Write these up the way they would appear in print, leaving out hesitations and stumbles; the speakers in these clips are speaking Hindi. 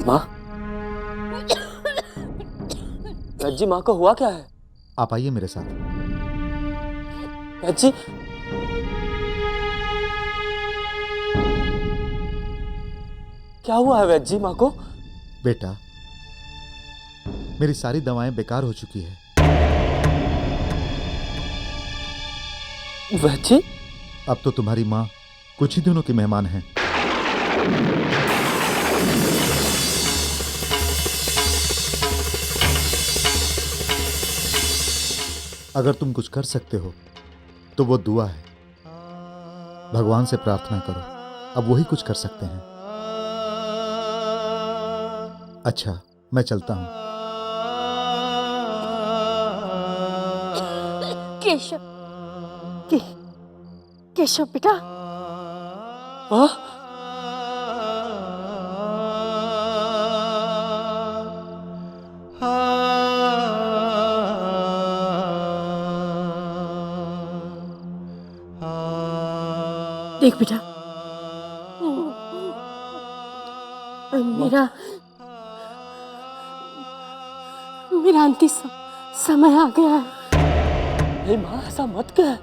माँ, जी माँ को हुआ क्या है? आप आइए मेरे साथ। जी, क्या हुआ है वैद्य जी माँ को? बेटा, मेरी सारी दवाएं बेकार हो चुकी है। वैद्य जी, अब तो तुम्हारी माँ कुछ ही दिनों की मेहमान है। अगर तुम कुछ कर सकते हो तो वो दुआ है। भगवान से प्रार्थना करो, अब वही कुछ कर सकते हैं। अच्छा, मैं चलता हूं। केशव, केशव बेटा। माँ, देख बेटा, मेरा अंतिम समय आ गया है। नहीं माँ, ऐसा मत कह।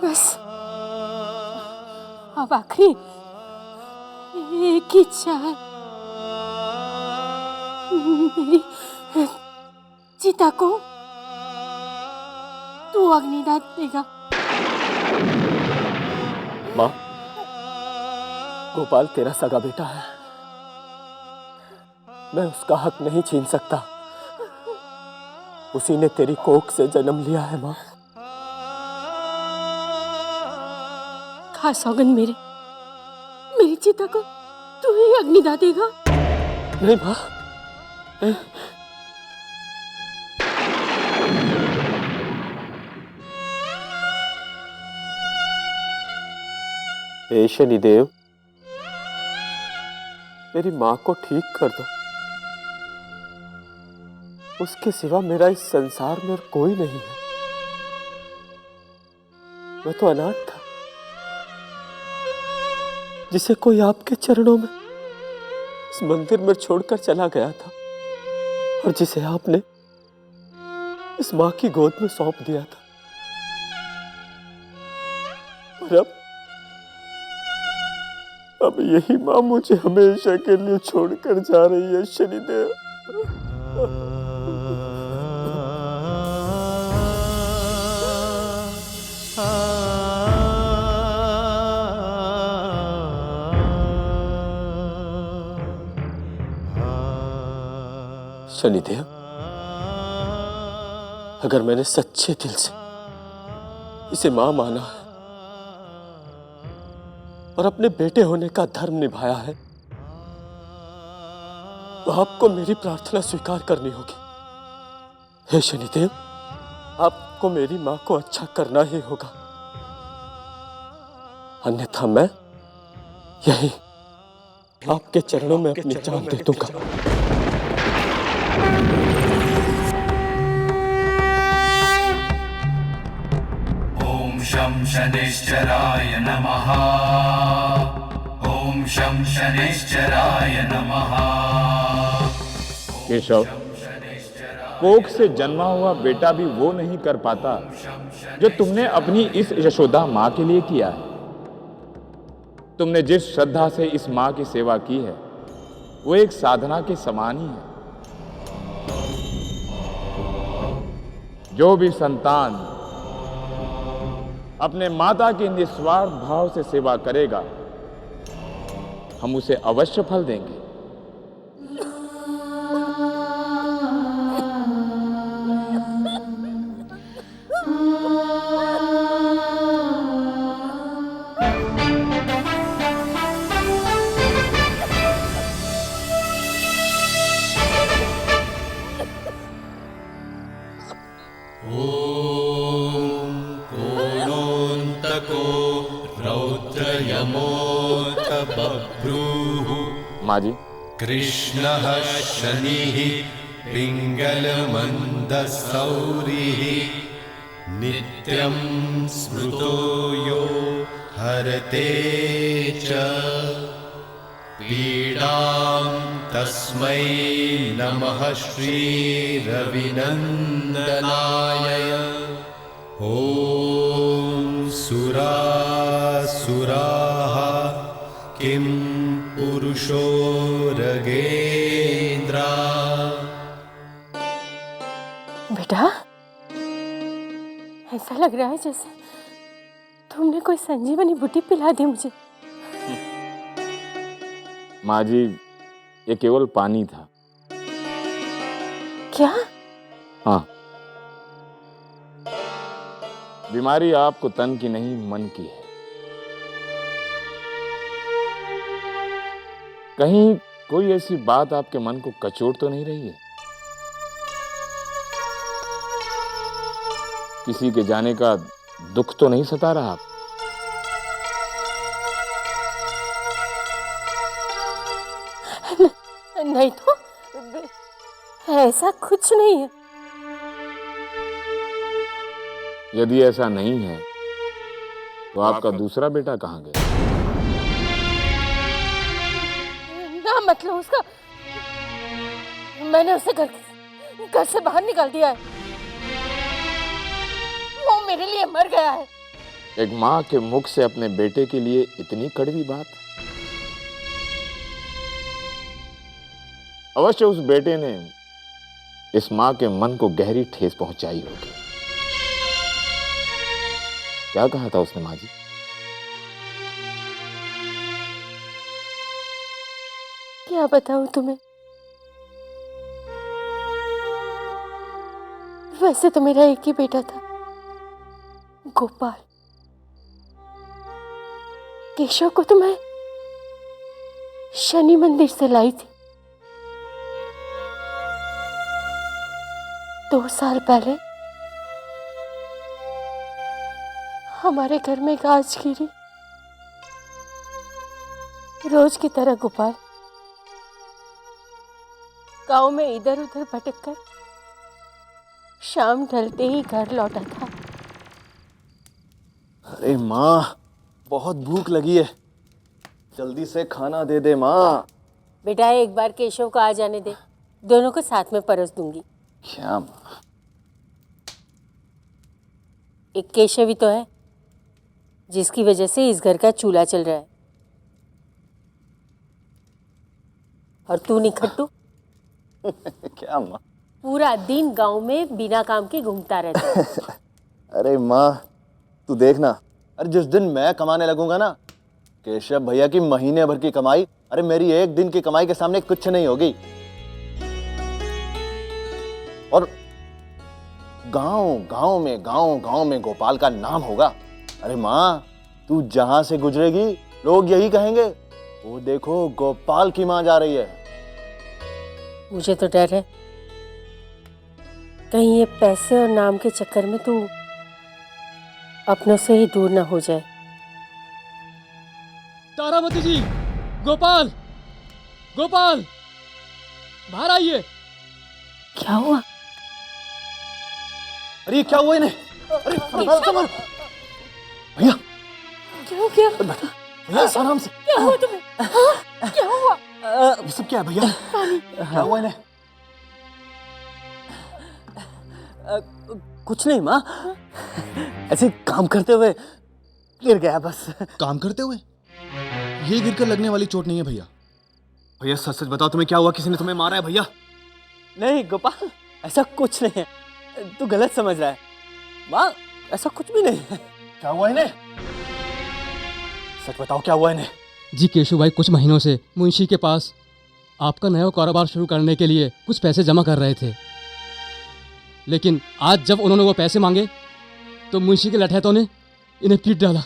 बस अब आखिरी एक ही इच्छा है, मेरी चिता को तू अग्निदान देगा। माँ, गोपाल तेरा सगा बेटा है, मैं उसका हक नहीं छीन सकता। उसी ने तेरी कोख से जन्म लिया है माँ। खा सौगंध मेरी चिता को तू ही अग्निदान देगा। नहीं माँ, नहीं। हे शनिदेव, मेरी माँ को ठीक कर दो। उसके सिवा मेरा इस संसार में और कोई नहीं है। मैं तो अनाथ था, जिसे कोई आपके चरणों में इस मंदिर में छोड़कर चला गया था, और जिसे आपने इस माँ की गोद में सौंप दिया था। और अब यही माँ मुझे हमेशा के लिए छोड़कर जा रही है शनिदेव। शनिदेव, अगर मैंने सच्चे दिल से इसे मां माना है और अपने बेटे होने का धर्म निभाया है, तो आपको मेरी प्रार्थना स्वीकार करनी होगी। हे शनिदेव, आपको मेरी मां को अच्छा करना ही होगा, अन्यथा मैं यही आपके चरणों में अपनी जान दे दूंगा। ओम शं शनिश्चराय नमः। ओम शं शनिश्चराय नमः। केशव, कोख से जन्मा हुआ बेटा भी वो नहीं कर पाता जो तुमने अपनी इस यशोदा माँ के लिए किया है। तुमने जिस श्रद्धा से इस माँ की सेवा की है, वो एक साधना के समान ही है। जो भी संतान अपने माता की निस्वार्थ भाव से सेवा करेगा, हम उसे अवश्य फल देंगे। माँ जी, कृष्णः शनिः पिङ्गलमन्दसौरिः नित्यं स्मृतो यो हरते च पीडां तस्मै नमः श्रीरविनन्दनाय। ॐ सुरासुराः किं पुरुषो रगेन्द्रा। बेटा, ऐसा लग रहा है जैसे तुमने कोई संजीवनी बूटी पिला दी मुझे। माँ जी, ये केवल पानी था। क्या? हाँ, बीमारी आपको तन की नहीं मन की है। कहीं कोई ऐसी बात आपके मन को कचोट तो नहीं रही है? किसी के जाने का दुख तो नहीं सता रहा आप? नहीं तो ऐसा कुछ नहीं है। यदि ऐसा नहीं है तो आपका दूसरा बेटा कहाँ गया? ना मतलब उसका, मैंने उसे घर से बाहर निकाल दिया है। वो मेरे लिए मर गया है। एक माँ के मुख से अपने बेटे के लिए इतनी कड़वी बात? अवश्य उस बेटे ने इस माँ के मन को गहरी ठेस पहुंचाई होगी। क्या कहा था उसने माँ जी? क्या बताऊं तुम्हें? वैसे तो मेरा एक ही बेटा था, गोपाल। केशव को तो मैं शनि मंदिर से लाई थी। 2 साल पहले हमारे घर में गाज गिरी। रोज की तरह गोपाल गांव में इधर उधर भटक कर शाम ढलते ही घर लौटा था। अरे माँ, बहुत भूख लगी है, जल्दी से खाना दे दे माँ। बेटा, एक बार केशव को आ जाने दे, दोनों को साथ में परोस दूंगी। क्या माँ? एक केशव ही तो है जिसकी वजह से इस घर का चूल्हा चल रहा है। और तू निखट्टू क्या माँ? पूरा दिन गांव में बिना काम के घूमता रहता है। अरे माँ, तू देखना, अरे जिस दिन मैं कमाने लगूंगा ना, केशव भैया की महीने भर की कमाई, अरे मेरी एक दिन की कमाई के सामने कुछ नहीं होगी। और गांव में गोपाल का नाम होगा। अरे माँ, तू जहां से गुजरेगी लोग यही कहेंगे, वो देखो गोपाल की माँ जा रही है। मुझे तो डर है कहीं ये पैसे और नाम के चक्कर में तू अपनों से ही दूर ना हो जाए। तारामती जी, गोपाल, गोपाल, बाहर आइए। क्या हुआ? अरे क्या हुआ इन्हें? अरे भैया, क्या हो गया? भैया आराम से। क्या हुआ तुम्हें? हाँ? क्या हुआ? ये सब क्या है भैया? क्या हुआ इन्हें? कुछ नहीं माँ, ऐसे काम करते हुए गिर गया बस। काम करते हुए? ये गिरकर लगने वाली चोट नहीं है भैया। भैया सच सच बताओ, तुम्हें क्या हुआ? किसी ने तुम्हें मारा है भैया? नहीं गोपाल, ऐसा कुछ नहीं है, तू गलत समझ रहा है। माँ, ऐसा कुछ भी नहीं है। क्या हुआ इन्हें? सच बताओ, क्या हुआ इन्हें? जी केशव भाई कुछ महीनों से मुंशी के पास आपका नया कारोबार शुरू करने के लिए कुछ पैसे जमा कर रहे थे, लेकिन आज जब उन्होंने वो पैसे मांगे तो मुंशी के लठैतों ने इन्हें पीट डाला।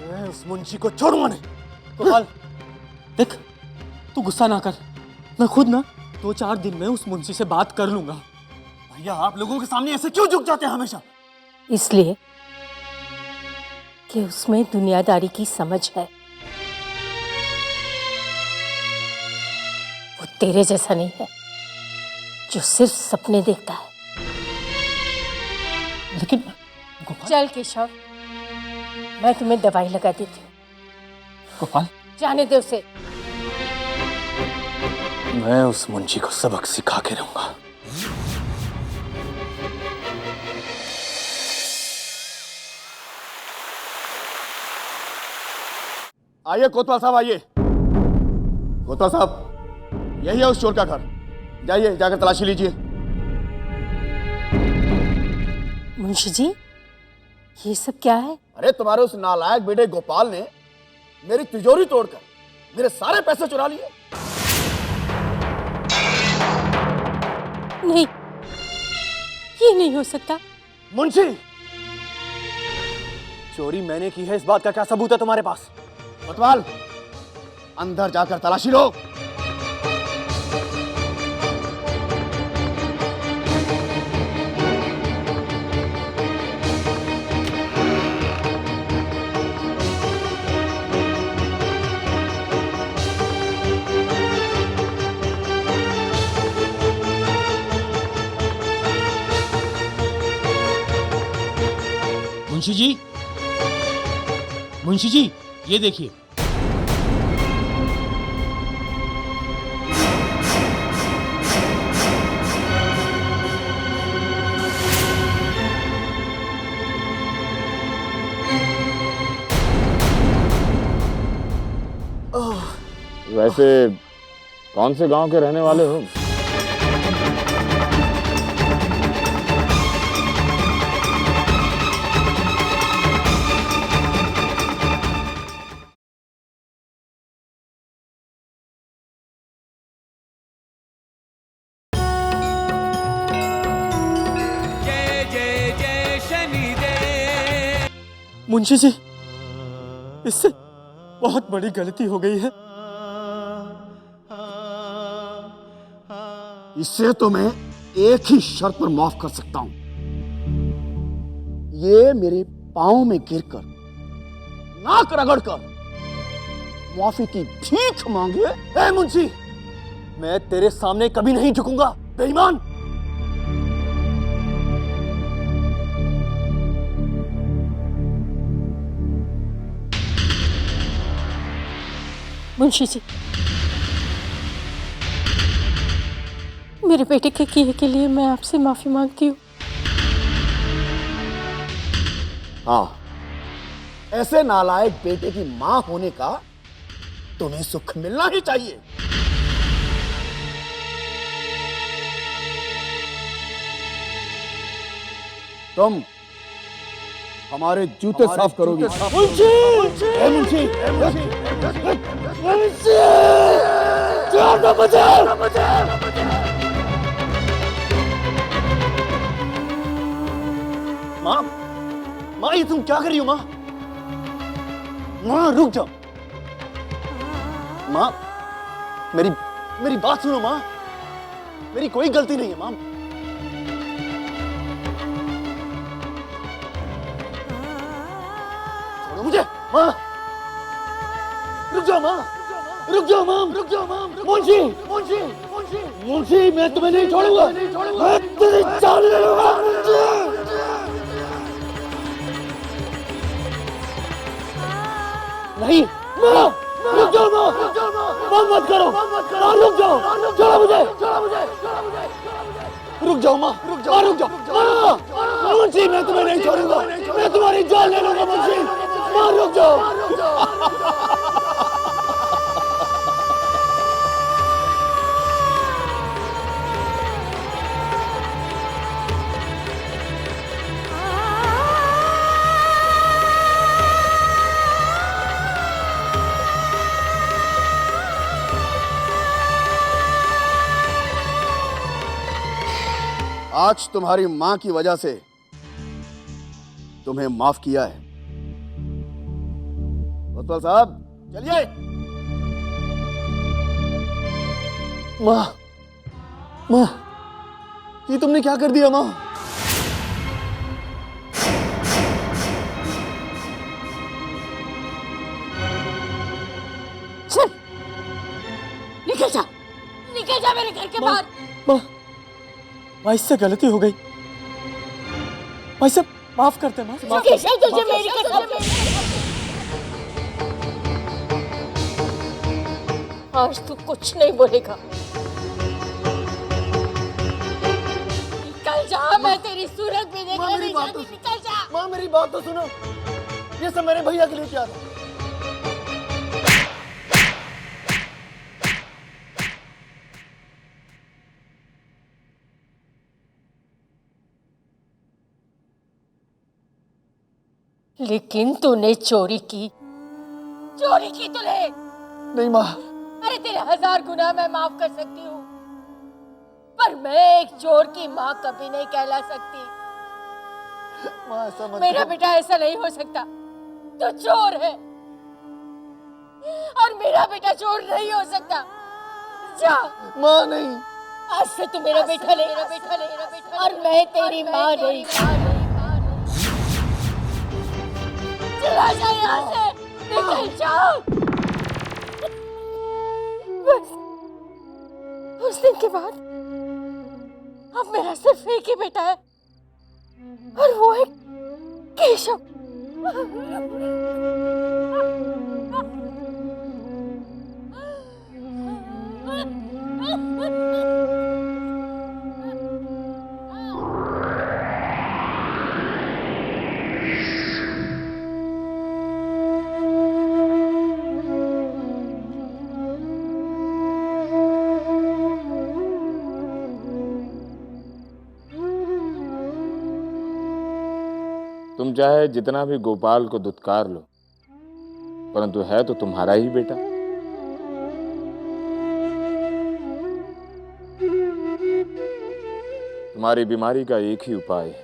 मैं उस मुंशी को छोड़ूंगा नहीं। गोपाल देख, तू गुस्सा ना कर, मैं खुद ना 2-4 दिन में उस मुंशी से बात कर लूंगा। भैया आप लोगों के सामने ऐसे क्यों झुक जाते हैं हमेशा? इसलिए कि उसमें दुनियादारी की समझ है। वो तेरे जैसा नहीं है जो सिर्फ सपने देखता है। लेकिन गोपाल, चल केशव, मैं तुम्हें दवाई लगा देती हूँ। गोपाल, जाने दे उसे। मैं उस मुंशी को सबक सिखा के रहूंगा। आइए कोतवाल साहब, आइए। कोतवाल साहब, यही है उस चोर का घर। जाइए, जाकर तलाशी लीजिए। मुंशी जी, ये सब क्या है? अरे तुम्हारे उस नालायक बेटे गोपाल ने मेरी तिजोरी तोड़कर मेरे सारे पैसे चुरा लिए। नहीं, ये नहीं हो सकता। मुंशी, चोरी मैंने की है, इस बात का क्या सबूत है तुम्हारे पास? कोतवाल, अंदर जाकर तलाशी लो। मुंशी जी, मुंशी जी, ये देखिए। वैसे कौन से गांव के रहने वाले हो? मुंशी जी, इससे बहुत बड़ी गलती हो गई है। इससे तो मैं एक ही शर्त पर माफ कर सकता हूं। ये मेरे पांव में गिरकर, नाक रगड़कर माफी की भीख मांगे। ए मुंशी, मैं तेरे सामने कभी नहीं झुकूंगा, बेईमान। मुंशी जी, मेरे बेटे के किए के लिए मैं आपसे माफी मांगती हूँ। हाँ, ऐसे नालायक बेटे की मां होने का तुम्हें सुख मिलना ही चाहिए। तुम हमारे जूते साफ करोगी। मुंशी, ए मुंशी, माँ, माँ, ये तुम क्या कर रही हो? माँ, माँ रुक जाओ। माँ, मेरी बात सुनो। माँ, मेरी कोई गलती नहीं है। माँ, छोड़ो मुझे। माँ, रुक जाओ। माँ, रुक जाओ। माँ, रुक जाओ। माँ, मुंशी, मुंशी, मुंशी, मुंशी, मैं तुम्हें नहीं छोड़ूंगा। मैं तेरी जान ले लूंगा। मुंशी, नहीं। माँ, रुक जाओ। माँ, माँ, मत करो। माँ, रुक जाओ। छोड़ो मुझे। रुक जाओ। माँ, रुक जाओ। रुक जाओ। माँ, मुंशी, मैं तुम्हें नहीं छोड़ूंगा। मैं तुम्हारी जान ले लूंगा। मुंशी, माँ, रुक जाओ। आज तुम्हारी मां की वजह से तुम्हें माफ किया है। कोतवाल साहब, चलिए। माँ, माँ, ये तुमने क्या कर दिया? माँ, चल, निकल जा, निकल जा मेरे घर के बाहर। माँ, माँ, इससे गलती हो गई। भाई साहब, माफ करते माफ केशव, तुझे मेरी कसम। आज तू कुछ नहीं बोलेगा। निकल जा, मैं तेरी सूरत भी देखना नहीं चाहती। निकल जा। माँ मेरी बात तो सुनो, ये सब मेरे भैया के लिए किया था। लेकिन तूने चोरी की तूने। नहीं माँ, अरे तेरे 1000 गुनाह मैं माफ कर सकती हूँ, पर मैं एक चोर की माँ कभी नहीं कहला सकती। माँ ऐसा मत मेरा करो। बेटा ऐसा नहीं हो सकता। तू चोर है और मेरा बेटा चोर नहीं हो सकता। जा। माँ नहीं, आज से तू मेरा बेटा नहीं, और मैं तेरी माँ नहीं। चला जा यहाँ से, निकल जा। बस उस दिन के बाद अब मेरा सिर्फ एक ही बेटा है, और वो है केशव। तुम चाहे जितना भी गोपाल को दुत्कार लो, परंतु है तो तुम्हारा ही बेटा। तुम्हारी बीमारी का एक ही उपाय है,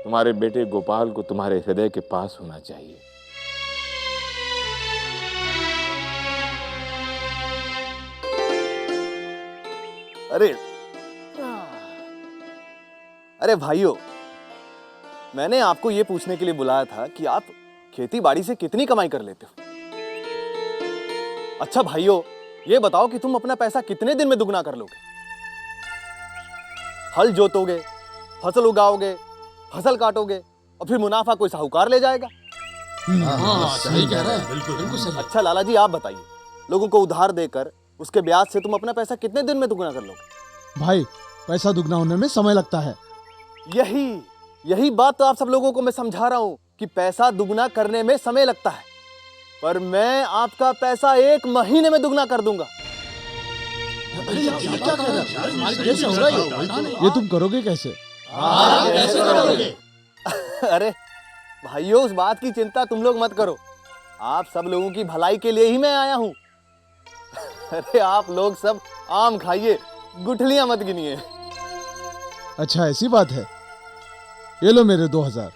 तुम्हारे बेटे गोपाल को तुम्हारे हृदय के पास होना चाहिए। अरे भाइयों, मैंने आपको ये पूछने के लिए बुलाया था कि आप खेती बाड़ी से कितनी कमाई कर लेते हो। अच्छा भाइयों, ये बताओ कि तुम अपना पैसा कितने दिन में दुगना कर लोगे। हल जोतोगे, फसल उगाओगे, फसल काटोगे और फिर मुनाफा कोई साहूकार ले जाएगा। सही कह रहा है, बिल्कुल सही। अच्छा लाला जी, आप बताइए, लोगों को उधार देकर उसके ब्याज से तुम अपना पैसा कितने दिन में दुगना कर लोगे। भाई, पैसा दुगना होने में समय लगता है। यही बात तो आप सब लोगों को मैं समझा रहा हूं कि पैसा दुगना करने में समय लगता है, पर मैं आपका पैसा 1 महीने में दुगना कर दूंगा। ये तुम करोगे कैसे? अरे भाइयों, उस बात की चिंता तुम लोग मत करो, आप सब लोगों की भलाई के लिए ही मैं आया हूं। अरे आप लोग सब आम खाइए, गुठलियां मत गिनिए। अच्छा, ऐसी बात है। ये लो मेरे 2000।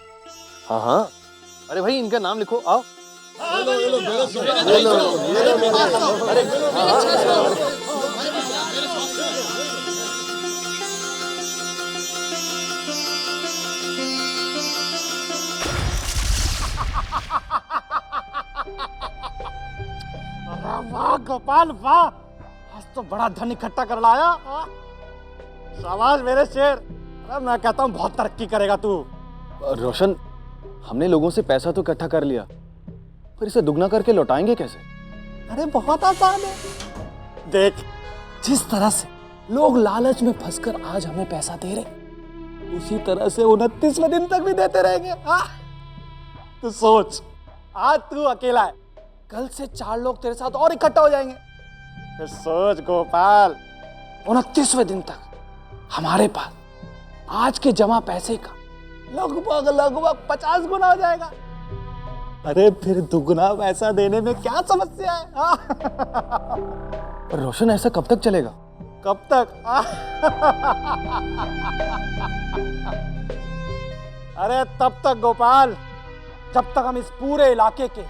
हाँ हाँ, अरे भाई इनका नाम लिखो, आओ। वाह गोपाल वाह, आज तो बड़ा धन इकट्ठा कर लाया। शाबाश मेरे शेर। अरे मैं कहता हूँ बहुत तरक्की करेगा तू। रोशन, हमने लोगों से पैसा तो इकट्ठा कर लिया, पर इसे दुगना करके लौटाएंगे कैसे? अरे बहुत आसान है। देख, जिस तरह से लोग लालच में फंसकर आज हमें पैसा दे रहे, उसी तरह से 29वें दिन तक भी देते रहेंगे। तू सोच, आज तू अकेला है, कल से 4 लोग तेरे साथ और इकट्ठा हो जाएंगे। फिर सोच गोपाल, 29वें दिन तक हमारे पास आज के जमा पैसे का लगभग 50 गुना हो जाएगा। अरे फिर दुगना पैसा देने में क्या समस्या है? पर रोशन, ऐसा कब तक चलेगा? कब तक? अरे तब तक गोपाल, जब तक हम इस पूरे इलाके के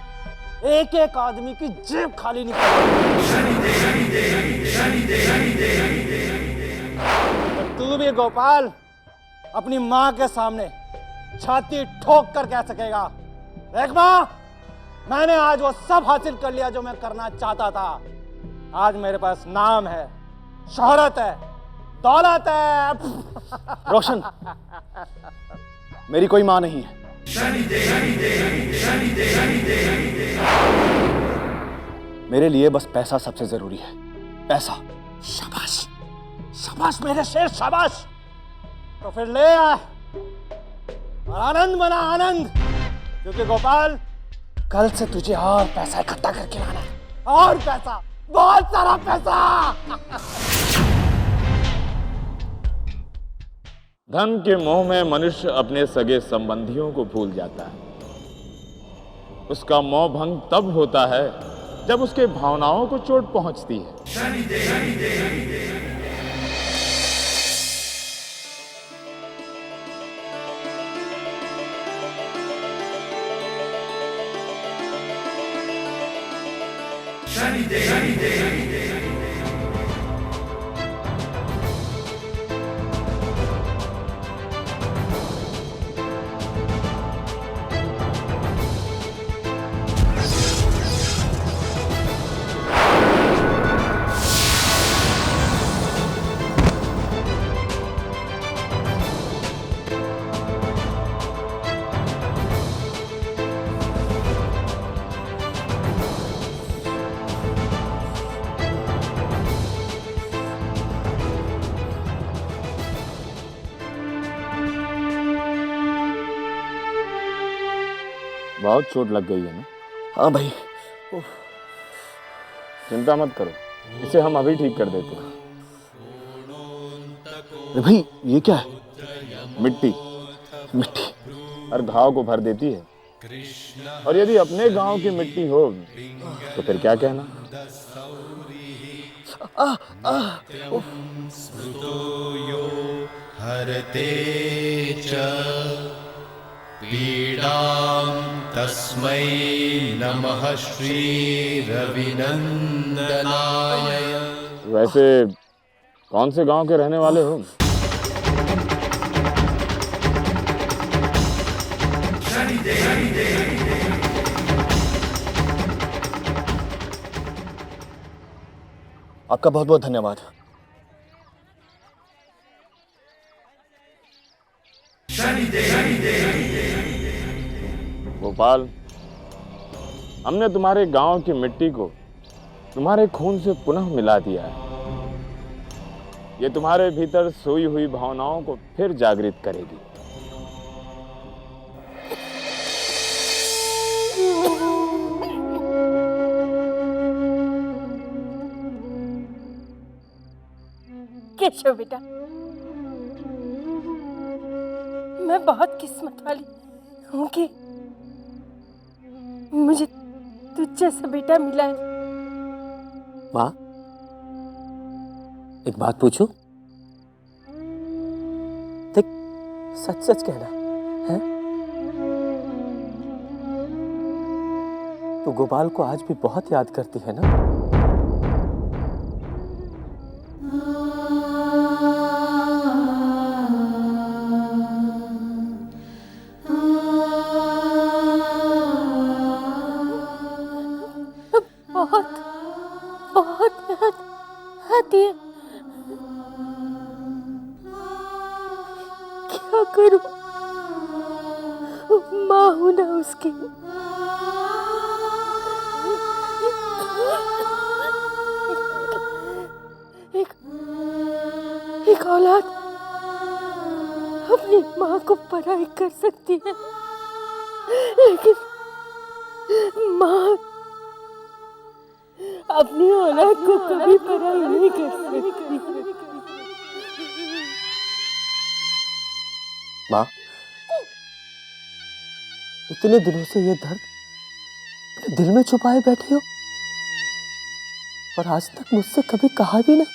एक एक आदमी की जेब खाली नहीं करेंगे। तू भी गोपाल अपनी माँ के सामने छाती ठोक कर कह सकेगा, देख माँ, मैंने आज वो सब हासिल कर लिया जो मैं करना चाहता था। आज मेरे पास नाम है, शोहरत है, दौलत है। रोशन, मेरी कोई माँ नहीं है। मेरे लिए बस पैसा सबसे जरूरी है, पैसा। शाबाश, शाबाश मेरे शेर, शाबाश। तो फिर ले आ और आनंद मना, आनंद। क्योंकि गोपाल, कल से तुझे और पैसा इकट्ठा करके लाना है, और पैसा, बहुत सारा पैसा। धन के मोह में मनुष्य अपने सगे संबंधियों को भूल जाता है। उसका मोह भंग तब होता है जब उसके भावनाओं को चोट पहुंचती है। बहुत चोट लग गई है ना? हाँ भाई। चिंता मत करो, इसे हम अभी ठीक कर देते हैं। अरे भाई, ये क्या है? मिट्टी। मिट्टी हर घाव को भर देती है, और यदि अपने गांव की मिट्टी हो तो फिर क्या कहना। स्मृतो यो हरते च पीडां तस्मै नमः श्री रविनंदनाय। वैसे कौन से गांव के रहने वाले हो? आपका बहुत बहुत धन्यवाद। गोपाल, हमने तुम्हारे गांव की मिट्टी को तुम्हारे खून से पुनः मिला दिया है। ये तुम्हारे भीतर सोई हुई भावनाओं को फिर जागृत करेगी। केशव बेटा, मैं बहुत किस्मत वाली हूँ कि मुझे तुझ जैसा बेटा मिला है। माँ, एक बात पूछूं? देख, सच सच कहना है, तू गोपाल को आज भी बहुत याद करती है ना? बहुत बहुत याद आती है। क्या करूं, माँ हूं ना उसकी। एक औलाद अपनी माँ को पराई कर सकती है, लेकिन माँ अपनी औलाद को कभी पराई नहीं कर सकती। माँ, इतने दिनों से ये दर्द अपने दिल में छुपाए बैठे हो और आज तक मुझसे कभी कहा भी नहीं।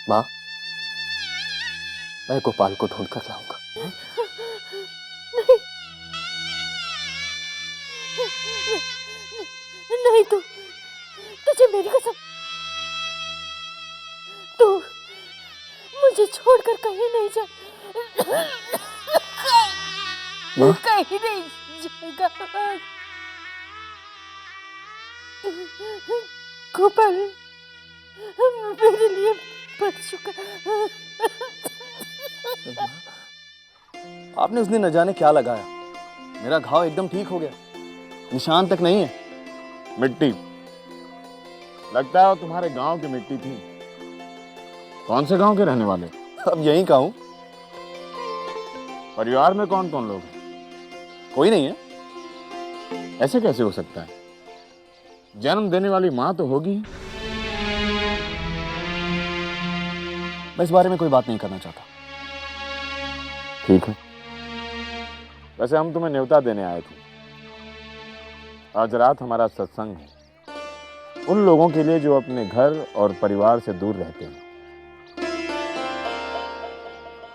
माँ, मैं गोपाल को ढूंढ कर लाऊंगा। नहीं, तुझे मेरी कसम, तू मुझे छोड़कर कहीं नहीं जा, कहीं नहीं जाएगा। गोपाल, मेरे लिए बच चुका। आपने उस दिन न जाने क्या लगाया, मेरा घाव एकदम ठीक हो गया, निशान तक नहीं है। मिट्टी, लगता है वो तुम्हारे गांव की मिट्टी थी। कौन से गांव के रहने वाले? अब यहीं का हूँ। परिवार में कौन कौन लोग हैं? कोई नहीं है। ऐसे कैसे हो सकता है? जन्म देने वाली माँ तो होगी। मैं इस बारे में कोई बात नहीं करना चाहता। ठीक है, वैसे हम तुम्हें न्योता देने आए थे। आज रात हमारा सत्संग है उन लोगों के लिए जो अपने घर और परिवार से दूर रहते हैं।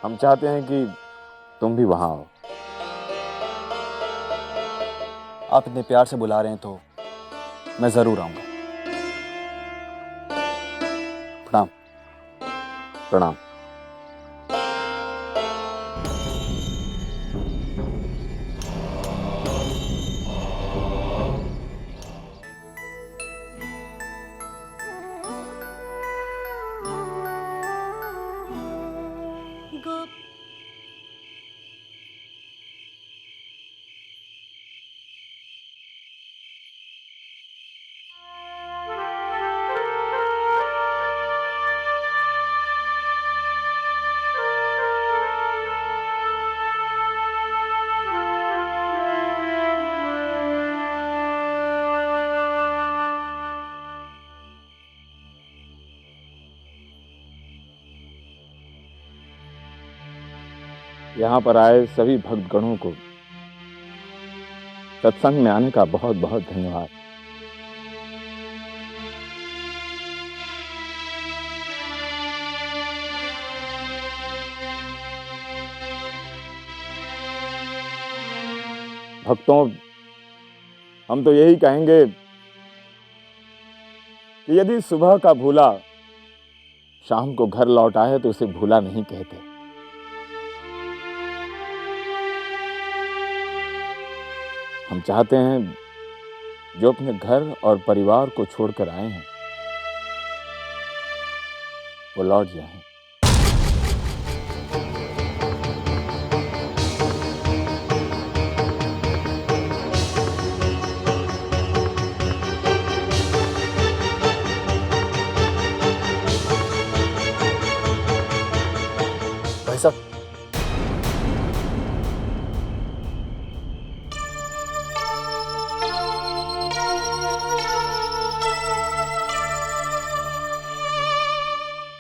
हम चाहते हैं कि तुम भी वहां आओ। आप इतने प्यार से बुला रहे हैं तो मैं जरूर आऊंगा। प्रणाम। प्रणाम। यहाँ पर आए सभी भक्तगणों को सत्संग में आने का बहुत बहुत धन्यवाद। भक्तों, हम तो यही कहेंगे कि यदि सुबह का भूला शाम को घर लौट आए तो उसे भूला नहीं कहते। हम चाहते हैं जो अपने घर और परिवार को छोड़कर आए हैं वो लौट जाएं। भाई साहब,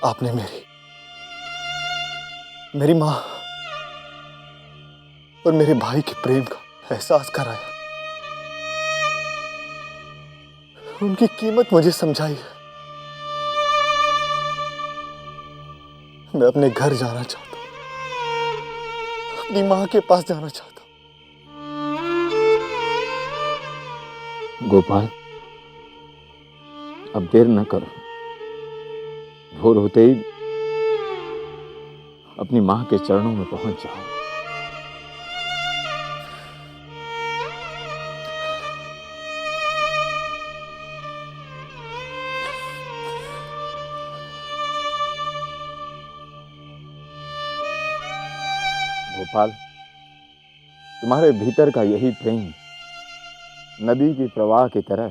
आपने मेरी माँ और मेरे भाई के प्रेम का एहसास कराया, उनकी कीमत मुझे समझाई। मैं अपने घर जाना चाहता हूँ, अपनी माँ के पास जाना चाहता हूँ। गोपाल, अब देर न करो, भोर होते ही अपनी मां के चरणों में पहुंच जाओ। गोपाल, तुम्हारे भीतर का यही प्रेम नदी की प्रवाह की तरह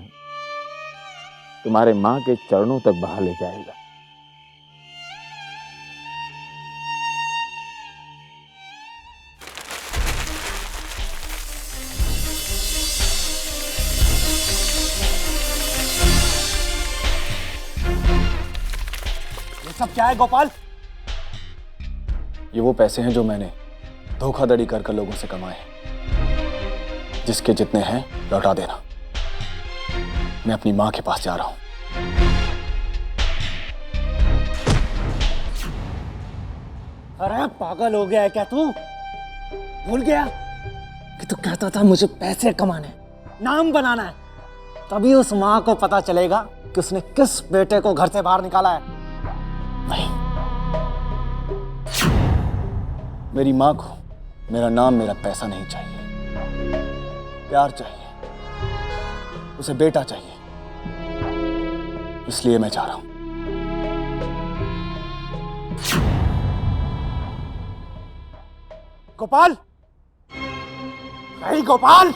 तुम्हारे मां के चरणों तक बहा ले जाएगा। ये सब क्या है गोपाल? ये वो पैसे हैं जो मैंने धोखाधड़ी कर लोगों से कमाए हैं। जिसके जितने हैं लौटा देना। मैं अपनी मां के पास जा रहा हूं। अरे पागल हो गया है क्या तू? भूल गया कि तू कहता था मुझे पैसे कमाने, नाम बनाना है। तभी उस मां को पता चलेगा कि उसने किस बेटे को घर से बाहर निकाला है। नहीं, मेरी मां को मेरा नाम, मेरा पैसा नहीं चाहिए। प्यार चाहिए, उसे बेटा चाहिए। इसलिए मैं जा रहा हूं। गोपाल, नहीं गोपाल,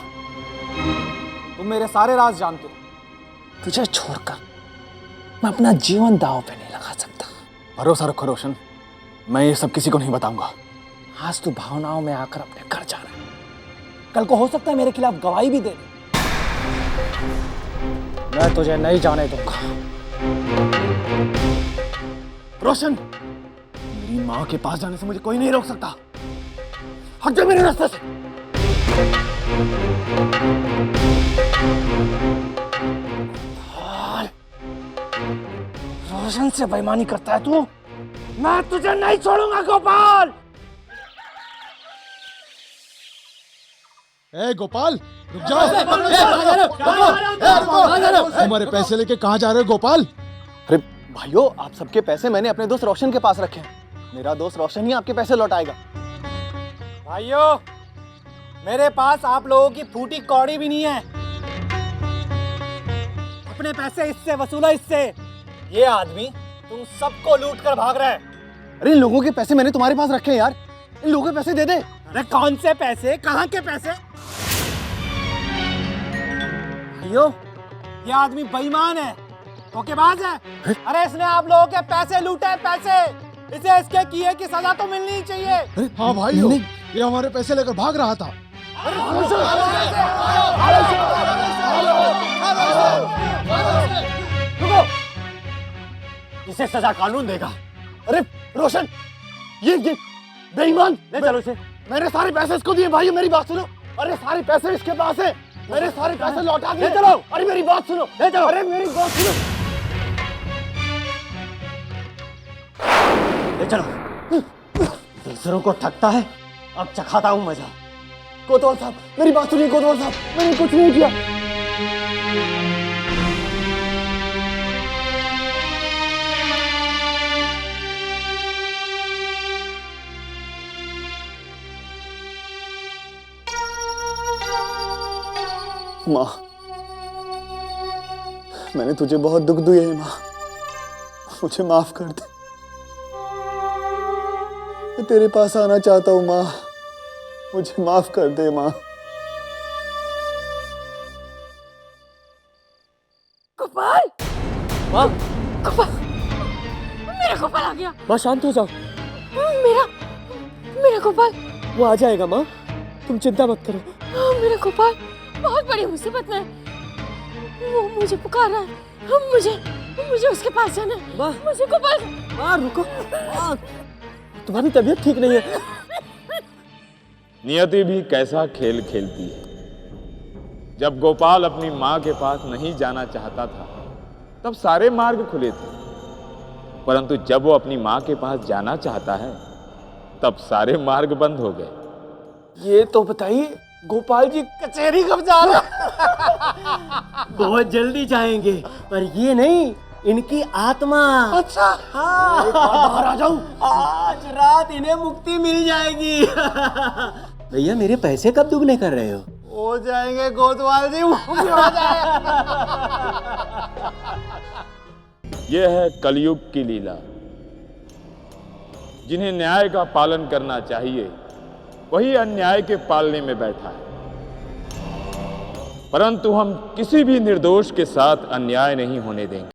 तुम मेरे सारे राज जानते हो। तुझे छोड़कर मैं अपना जीवन दांव पे नहीं लगा सकता। भरोसा रखो रोशन, मैं ये सब किसी को नहीं बताऊंगा। आज तू भावनाओं में आकर अपने घर जा रहा है, कल को हो सकता है मेरे खिलाफ गवाही भी दे दे। मैं तुझे नहीं जाने दूंगा। रोशन, मेरी माँ के पास जाने से मुझे कोई नहीं रोक सकता। हट जा मेरे रास्ते से। रोशन से बेईमानी करता है तू, मैं तुझे नहीं छोड़ूंगा गोपाल। ए गोपाल, रुक जाओ। हमारे पैसे लेके कहाँ जा रहे हो गोपाल? अरे भाइयों, आप सबके पैसे मैंने अपने दोस्त रोशन के पास रखे हैं। मेरा दोस्त रोशन ही आपके पैसे लौटाएगा। भाइयों, मेरे पास आप लोगों की फूटी कौड़ी भी नहीं है। अपने पैसे इससे वसूलो, इससे। ये आदमी तुम सबको लूट कर भाग रहा है। अरे इन लोगों के पैसे मैंने तुम्हारे पास रखे हैं यार, इन लोगों के पैसे दे दे। अरे कौन से पैसे, कहाँ के पैसे? भाइयों, ये आदमी बेईमान है, धोखेबाज है। अरे इसने आप लोगों के पैसे लूटे, पैसे। इसे इसके किए की सजा तो मिलनी ही चाहिए। हाँ भाई, ये हमारे पैसे लेकर भाग रहा था। रुको, इसे सजा कानून देगा। अरे रोशन, ये बेईमान, ले चलो इसे। मैंने सारे पैसे इसको दिए। भाई मेरी बात सुनो, अरे सारे पैसे इसके पास है, मेरे सारे पैसे लौटा दिए। ले चलो। अरे मेरी बात सुनो, ले चलो। अरे मेरी बात सुनो। ले चलो। दूसरों को ठगता है, अब चखाता हूं मजा। कोतवाल साहब, मेरी बात सुनिए। कोतवाल साहब, मैंने कुछ नहीं किया। माँ, मैंने तुझे बहुत दुख दिए है माँ, मुझे माफ कर दे। मैं तेरे पास आना चाहता हूँ माँ, मुझे माफ कर दे माँ। गोपाल, माँ, गोपाल, मेरा गोपाल आ गया। माँ शांत हो जाओ। मेरा गोपाल, वो आ जाएगा माँ, तुम चिंता मत करो। मेरा गोपाल बहुत बड़ी मुसीबत में है। वो मुझे पुकार रहा है। मुझे उसके पास जाना है। माँ, मुझे गोपाल। माँ रुको, माँ, तुम्हारी तबीयत ठीक नहीं है। नियति भी कैसा खेल खेलती है। जब गोपाल अपनी मां के पास नहीं जाना चाहता था, तब सारे मार्ग खुले थे, परंतु जब वो अपनी मां के पास जाना चाहता है, तब सारे मार्ग बंद हो गए। ये तो बताइए, गोपाल जी कचहरी कब जा रहे हैं? बहुत जल्दी जाएंगे, पर ये नहीं, इनकी आत्मा। अच्छा, हाँ, एक बार बाहर आ जाऊं। आज रात इन्हें मुक्ति मिल जाएगी। भैया, मेरे पैसे कब दुगने कर रहे हो जाएंगे कोतवाल जी, हो जाएगा। यह है कलयुग की लीला। जिन्हें न्याय का पालन करना चाहिए, वही अन्याय के पालने में बैठा है। परंतु हम किसी भी निर्दोष के साथ अन्याय नहीं होने देंगे।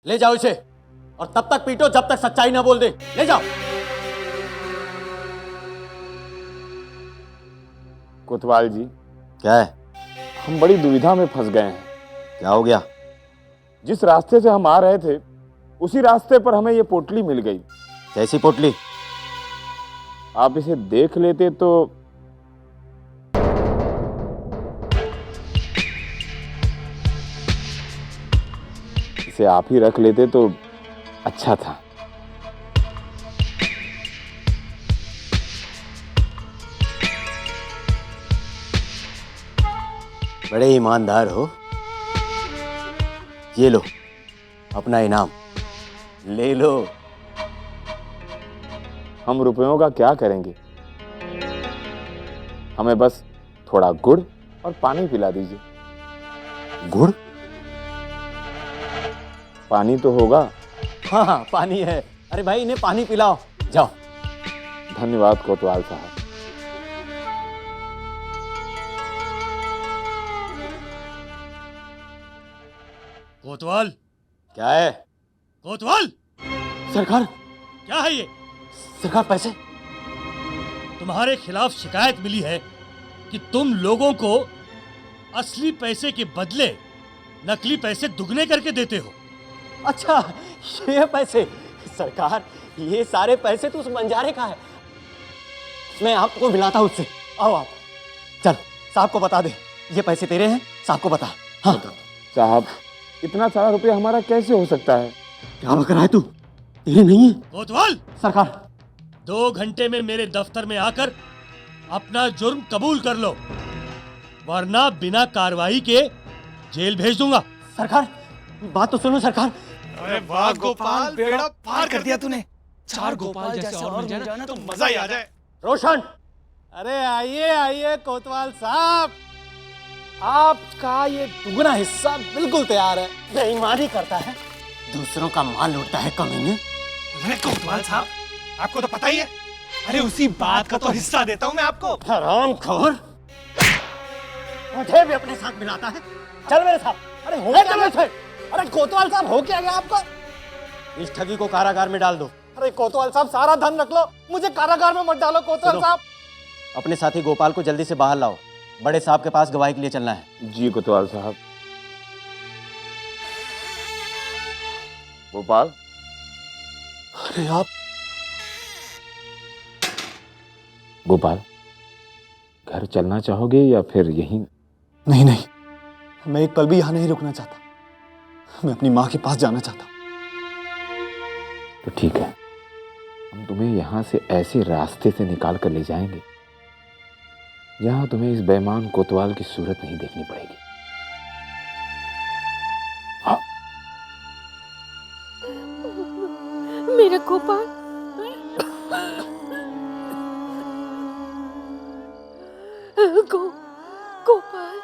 ले जाओ इसे, और तब तक पीटो जब तक सच्चाई ना बोल दे। ले जाओ। कोतवाल जी, क्या है? हम बड़ी दुविधा में फंस गए हैं। क्या हो गया? जिस रास्ते से हम आ रहे थे, उसी रास्ते पर हमें ये पोटली मिल गई। कैसी पोटली? आप इसे देख लेते तो। इसे आप ही रख लेते तो अच्छा था। बड़े ईमानदार हो। ये लो अपना इनाम। ले लो। हम रुपयों का क्या करेंगे? हमें बस थोड़ा गुड़ और पानी पिला दीजिए। गुड़? पानी तो होगा। हाँ हाँ पानी है। अरे भाई इन्हें पानी पिलाओ, जाओ। धन्यवाद कोतवाल साहब। कोतवाल, क्या है? कोतवाल, सरकार, क्या है ये? सरकार पैसे। तुम्हारे खिलाफ शिकायत मिली है कि तुम लोगों को असली पैसे के बदले नकली पैसे दुगने करके देते हो। अच्छा ये पैसे? सरकार ये सारे पैसे तो उस बंजारे का है। मैं आपको मिलाता हूँ उससे। आओ आप। चल साहब को बता दे, ये पैसे तेरे हैं, साहब को बता। हाँ साहब इतना सारा रुपया हमारा कैसे हो सकता है? क्या बक रहा है तू? तेरे नहीं है। कोतवाल, सरकार 2 घंटे में मेरे दफ्तर में आकर अपना जुर्म कबूल कर लो, वरना बिना कार्रवाई के जेल भेज दूंगा। सरकार बात तो सुनो सरकार। अरे वाह गोपाल, बेड़ा पार कर दिया तूने। 4 गोपाल जैसे और मिल जाए ना तो मजा ही आ जाए। रोशन, अरे आइए आइए कोतवाल साहब, आपका ये दुगना हिस्सा बिल्कुल तैयार है। बेईमानी करता है, दूसरों का माल लूटता है कमीने। अरे कोतवाल साहब आपको तो पता ही है। अरे उसी बात का तो हिस्सा देता हूँ मैं आपको। हरामखोर, मुझे भी अपने साथ मिलाता है। चल मेरे साथ। अरे हो क्या गया? अरे कोतवाल साहब हो क्या गया आपका? इस ठगी को कारागार में डाल दो। अरे कोतवाल साहब सारा धन रख लो, मुझे कारागार में मत डालो कोतवाल साहब। अपने साथी गोपाल को जल्दी से बाहर लाओ, बड़े साहब के पास गवाही के लिए चलना है। जी कोतवाल साहब। गोपाल, अरे आप गोपाल घर चलना चाहोगे या फिर यहीं? नहीं नहीं, मैं एक पल भी यहाँ नहीं रुकना चाहता। मैं अपनी माँ के पास जाना चाहता हूँ। तो ठीक है, हम तुम्हें यहाँ से ऐसे रास्ते से निकाल कर ले जाएंगे जहाँ तुम्हें इस बेईमान कोतवाल की सूरत नहीं देखनी पड़ेगी। हाँ। मेरा गोपाल, गोपाल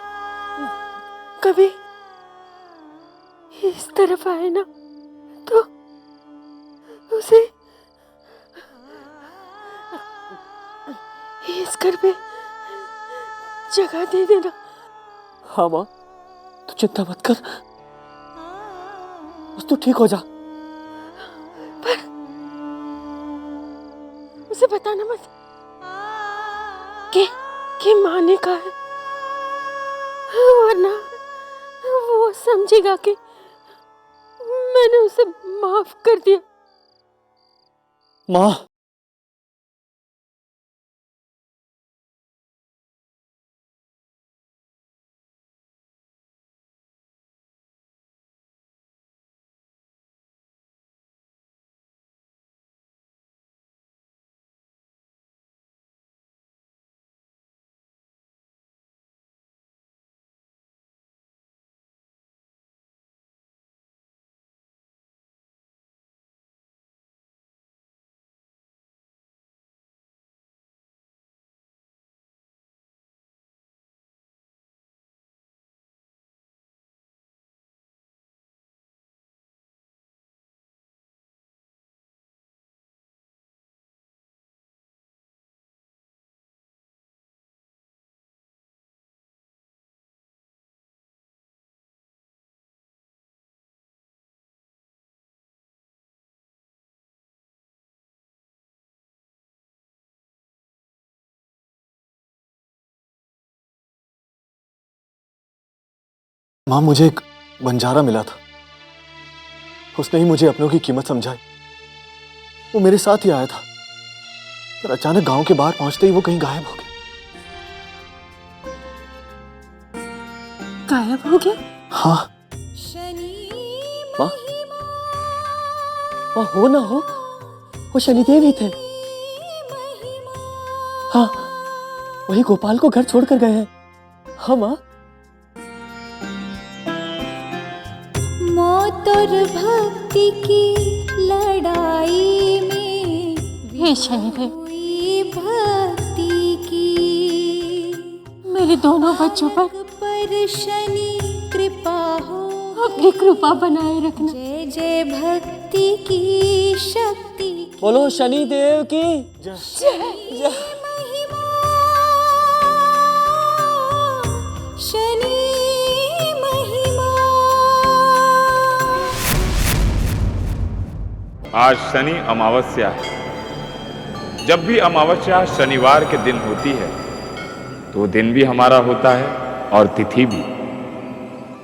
कभी इस तरफ आए ना तो उसे इस घर पे जगह दे देना। हाँ माँ, तू चिंता मत कर, बस तू ठीक हो जा। पर उसे बताना मत कि माँ ने कहा है, वरना वो समझेगा कि मैंने उसे माफ कर दिया। माँ, माँ मुझे एक बंजारा मिला था, उसने ही मुझे अपनों की कीमत समझाई। वो मेरे साथ ही आया था, पर अचानक गांव के बाहर पहुंचते ही वो कहीं गायब हो गया। गायब हो गया? हाँ माँ, माँ हो ना हो, वो शनिदेव ही थे। हाँ वही गोपाल को घर छोड़कर गए हैं। हाँ माँ। मौत और भक्ति की लड़ाई में हे शनिदेव, हुई भक्ति की। मेरे दोनों बच्चों पर शनि कृपा हो, अपनी कृपा बनाए रखना। जय जय भक्ति की शक्ति की। बोलो शनि देव की जय। महिमा शनि महिमा। आज शनि अमावस्या है। जब भी अमावस्या शनिवार के दिन होती है तो दिन भी हमारा होता है और तिथि भी।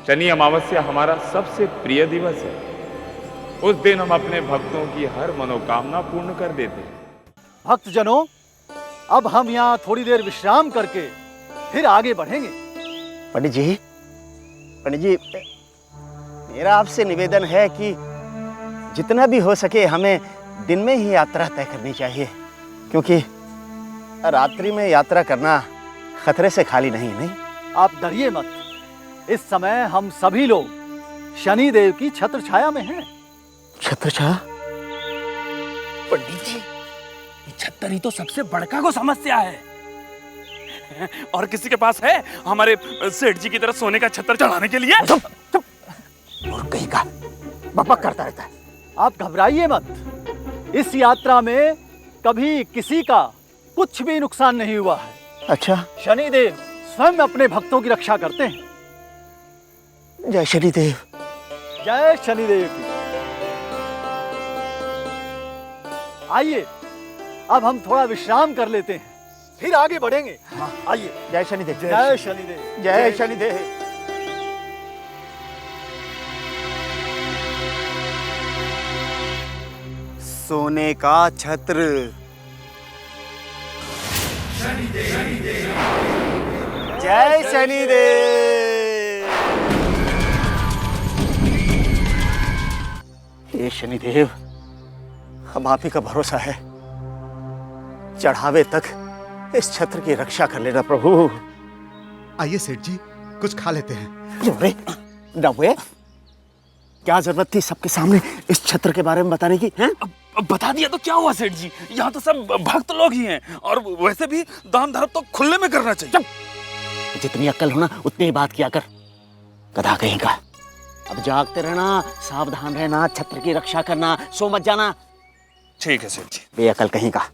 शनि अमावस्या हमारा सबसे प्रिय दिवस है। उस दिन हम अपने भक्तों की हर मनोकामना पूर्ण कर देते हैं। भक्तजनों, अब हम यहाँ थोड़ी देर विश्राम करके फिर आगे बढ़ेंगे। पंडित जी, मेरा आपसे निवेदन है कि जितना भी हो सके हमें दिन में ही यात्रा तय करनी चाहिए, क्योंकि रात्रि में यात्रा करना खतरे से खाली नहीं। आप डरिए मत, इस समय हम सभी लोग शनि देव की छत्र छाया में हैं। छत्र छाया? पंडित जी, ये छत्तर ही तो सबसे बड़का को समस्या है। और किसी के पास है हमारे सेठ जी की तरह सोने का छत्तर चढ़ाने के लिए? और कहीं का बपक करता रहता है। आप घबराइए मत, इस यात्रा में कभी किसी का कुछ भी नुकसान नहीं हुआ है। अच्छा, शनि देव स्वयं अपने भक्तों की रक्षा करते हैं। जय शनिदेव। जय शनिदेव की। आइए, अब हम थोड़ा विश्राम कर लेते हैं, फिर आगे बढ़ेंगे। आइए। जय शनिदेव। जय शनिदेव। जय शनिदेव। सोने का छत्र। जय शनिदेव। हे शनिदेव, हम आप ही का भरोसा है, चढ़ावे तक इस छत्र की रक्षा कर लेना प्रभु। आइए सेठ जी, कुछ खा लेते हैं। अरे डबे, क्या जरूरत थी सबके सामने इस छत्र के बारे में बताने की? हैं? अब बता दिया तो क्या हुआ सेठ जी, यहाँ तो सब भक्त लोग ही हैं, और वैसे भी दान धर्म तो खुले में करना चाहिए। जितनी अक्ल हो ना उतनी ही बात किया कर, गधा कहीं का। अब जागते रहना, सावधान रहना, छत्र की रक्षा करना, सो मत जाना। ठीक है सेठ जी। बेअकल कहीं का।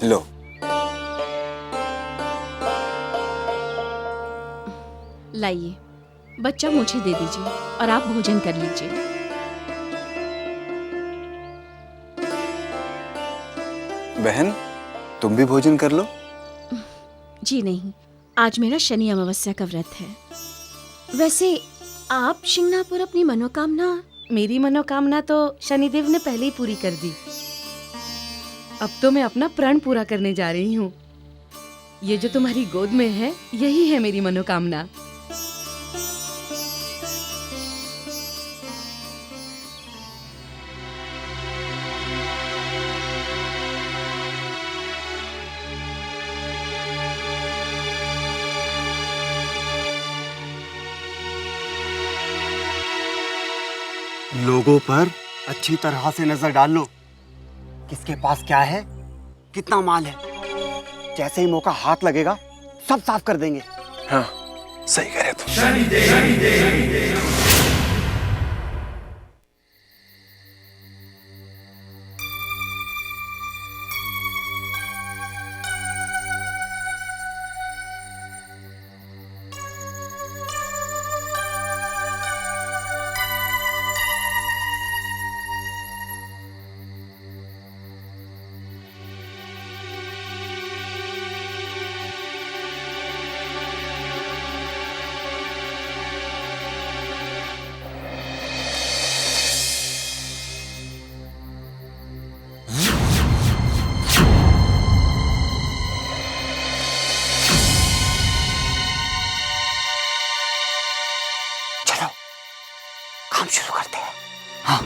लो। लाइए, बच्चा मुझे दे दीजिए और आप भोजन कर लीजिए। बहन, तुम भी भोजन कर लो। जी नहीं, आज मेरा शनि अमावस्या का व्रत है। वैसे आप शिंगणापुर अपनी मनोकामना? मेरी मनोकामना तो शनिदेव ने पहले ही पूरी कर दी। अब तो मैं अपना प्रण पूरा करने जा रही हूँ। ये जो तुम्हारी गोद में है, यही है मेरी मनोकामना। लोगों पर अच्छी तरह से नजर डाल लो, किसके पास क्या है, कितना माल है। जैसे ही मौका हाथ लगेगा सब साफ कर देंगे। हाँ, सही कह रहे तुम। काम शुरू करते हैं। हाँ।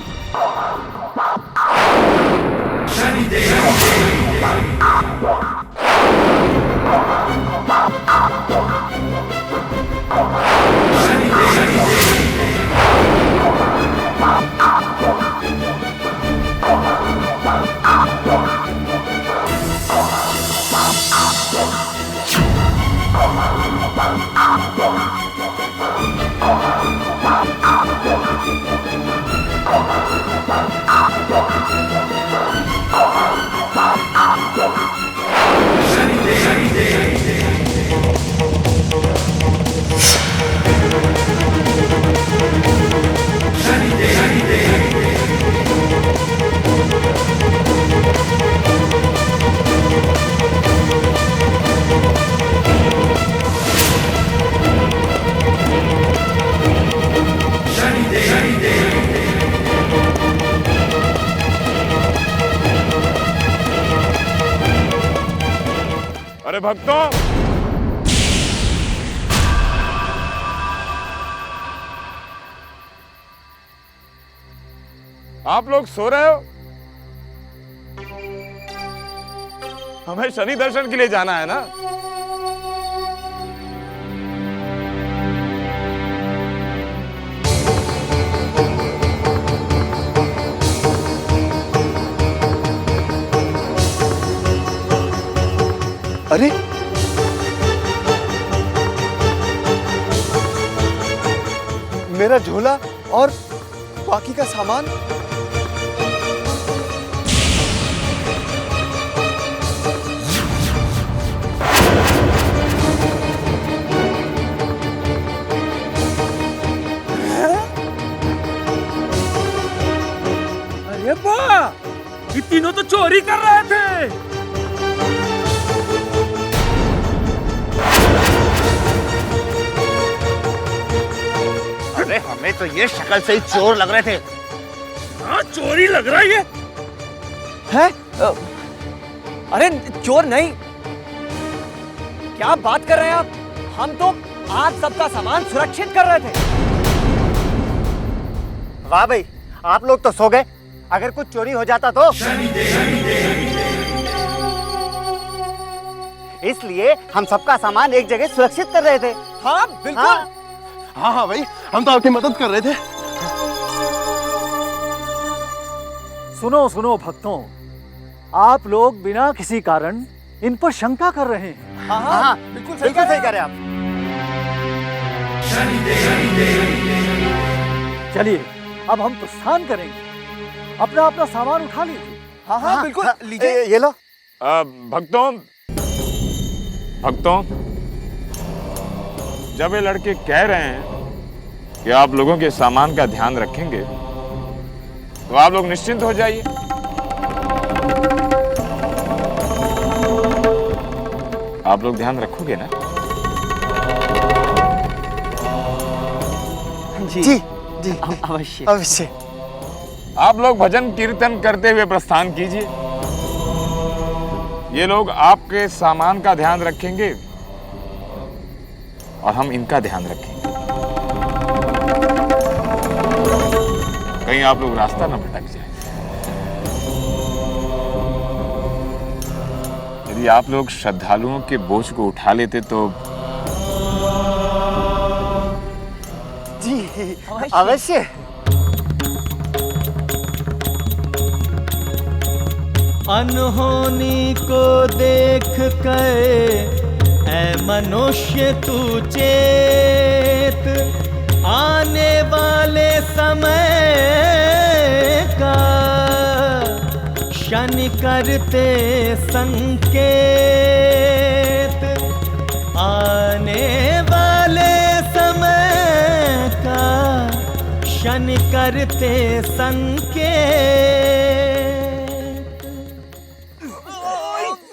अरे भक्तों, आप लोग सो रहे हो? हमें शनि दर्शन के लिए जाना है ना? अरे मेरा झोला और बाकी का सामान। अरे वाह, ये तीनों तो चोरी कर रहे थे। अरे हमें तो ये शक्ल से ही चोर लग रहे थे। हाँ, चोरी लग रहा है ये। है? अरे चोर नहीं। क्या बात कर रहे हैं आप? हम तो आप सबका सामान सुरक्षित कर रहे थे। वाह भाई, आप लोग तो सो गए। अगर कुछ चोरी हो जाता तो? इसलिए हम सबका सामान एक जगह सुरक्षित कर रहे थे। हाँ बिल्कुल। हाँ हाँ भाई, हम तो आपकी मदद कर रहे थे। सुनो सुनो भक्तों, आप लोग बिना किसी कारण इन पर शंका कर रहे हैं। हाँ हाँ, बिल्कुल सही कह रहे हैं आप। चलिए अब हम प्रस्थान करेंगे। अपना अपना सामान उठा लीजिए। हाँ हाँ बिल्कुल लीजिए। ये लो। भक्तों, जब ये लड़के कह रहे हैं कि आप लोगों के सामान का ध्यान रखेंगे, तो आप लोग निश्चिंत हो जाइए। आप लोग ध्यान रखोगे ना? जी जी जी, अवश्य अवश्य। आप लोग भजन कीर्तन करते हुए प्रस्थान कीजिए। ये लोग आपके सामान का ध्यान रखेंगे और हम इनका ध्यान रखेंगे। कहीं आप लोग रास्ता न भटक जाए। यदि आप लोग श्रद्धालुओं के बोझ को उठा लेते तो जी अवश्य। अनहोनी को देख कर ऐ मनुष्य तू चेत, आने वाले समय का क्षण करते संकेत, आने वाले समय का क्षण करते संकेत।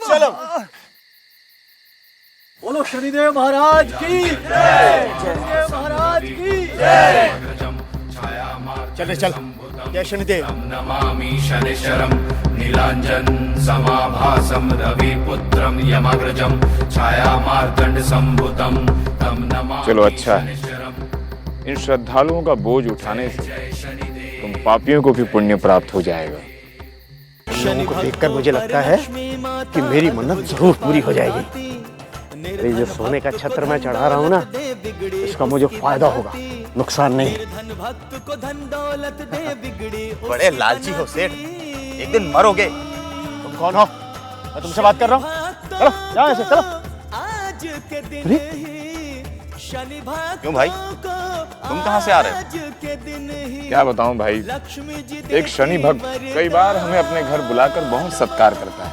चलो, बोलो शनिदेव महाराज की जय। शनिदेव महाराज की जय। चले चल। जय शनिदेव। नमामि शनिश्चरं नीलांजन समाभासं रविपुत्रं यमग्रजं छायामार्तंड संभुतं तं नमामि। चलो अच्छा है, इन श्रद्धालुओं का बोझ उठाने से तुम पापियों को भी पुण्य प्राप्त हो जाएगा। लोगों को देखकर मुझे लगता है कि मेरी मन्नत जरूर पूरी हो जाएगी। ये जो सोने का छत्र मैं चढ़ा रहा हूँ ना, इसका मुझे फायदा होगा, नुकसान नहीं। बड़े लालची हो सेठ, एक दिन मरोगे। तुम कौन हो? मैं तुमसे बात कर रहा हूँ। चलो जाओ ऐसे, चलो। अरे क्यों भाई, तुम कहाँ से आ रहे हो? क्या बताऊं भाई, एक शनि भक्त कई बार हमें अपने घर बुलाकर बहुत सत्कार करता है,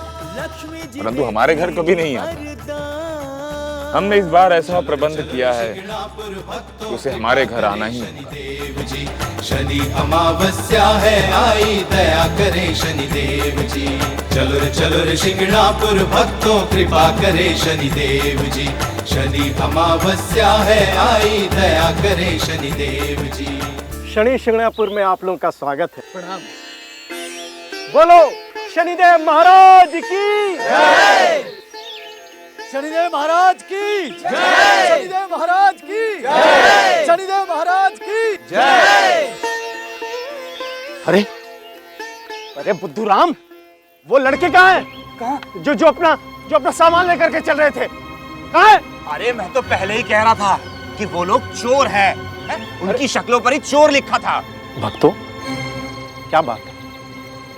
परंतु हमारे घर कभी नहीं आता। हमने इस बार ऐसा प्रबंध किया है कि उसे हमारे घर आना ही नहीं। शनि अमावस्या है आई, दया करे शनिदेव जी। चलो रे शिंगणापुर भक्तों, कृपा करे शनिदेव जी। शनि अमावस्या है आई, दया करे शनिदेव जी। शनि शिंगणापुर में आप लोगों का स्वागत है। प्रणाम। बोलो शनिदेव महाराज की जय। शनिदेव महाराज की जय, शनिदेव महाराज की जय, शनिदेव महाराज की जय। अरे अरे बुद्धूराम, वो लड़के कहाँ हैं? कहाँ? जो अपना सामान लेकर के चल रहे थे, कहाँ हैं? अरे मैं तो पहले ही कह रहा था कि वो लोग चोर हैं। उनकी शक्लों पर ही चोर लिखा था। भक्तों, क्या बात है,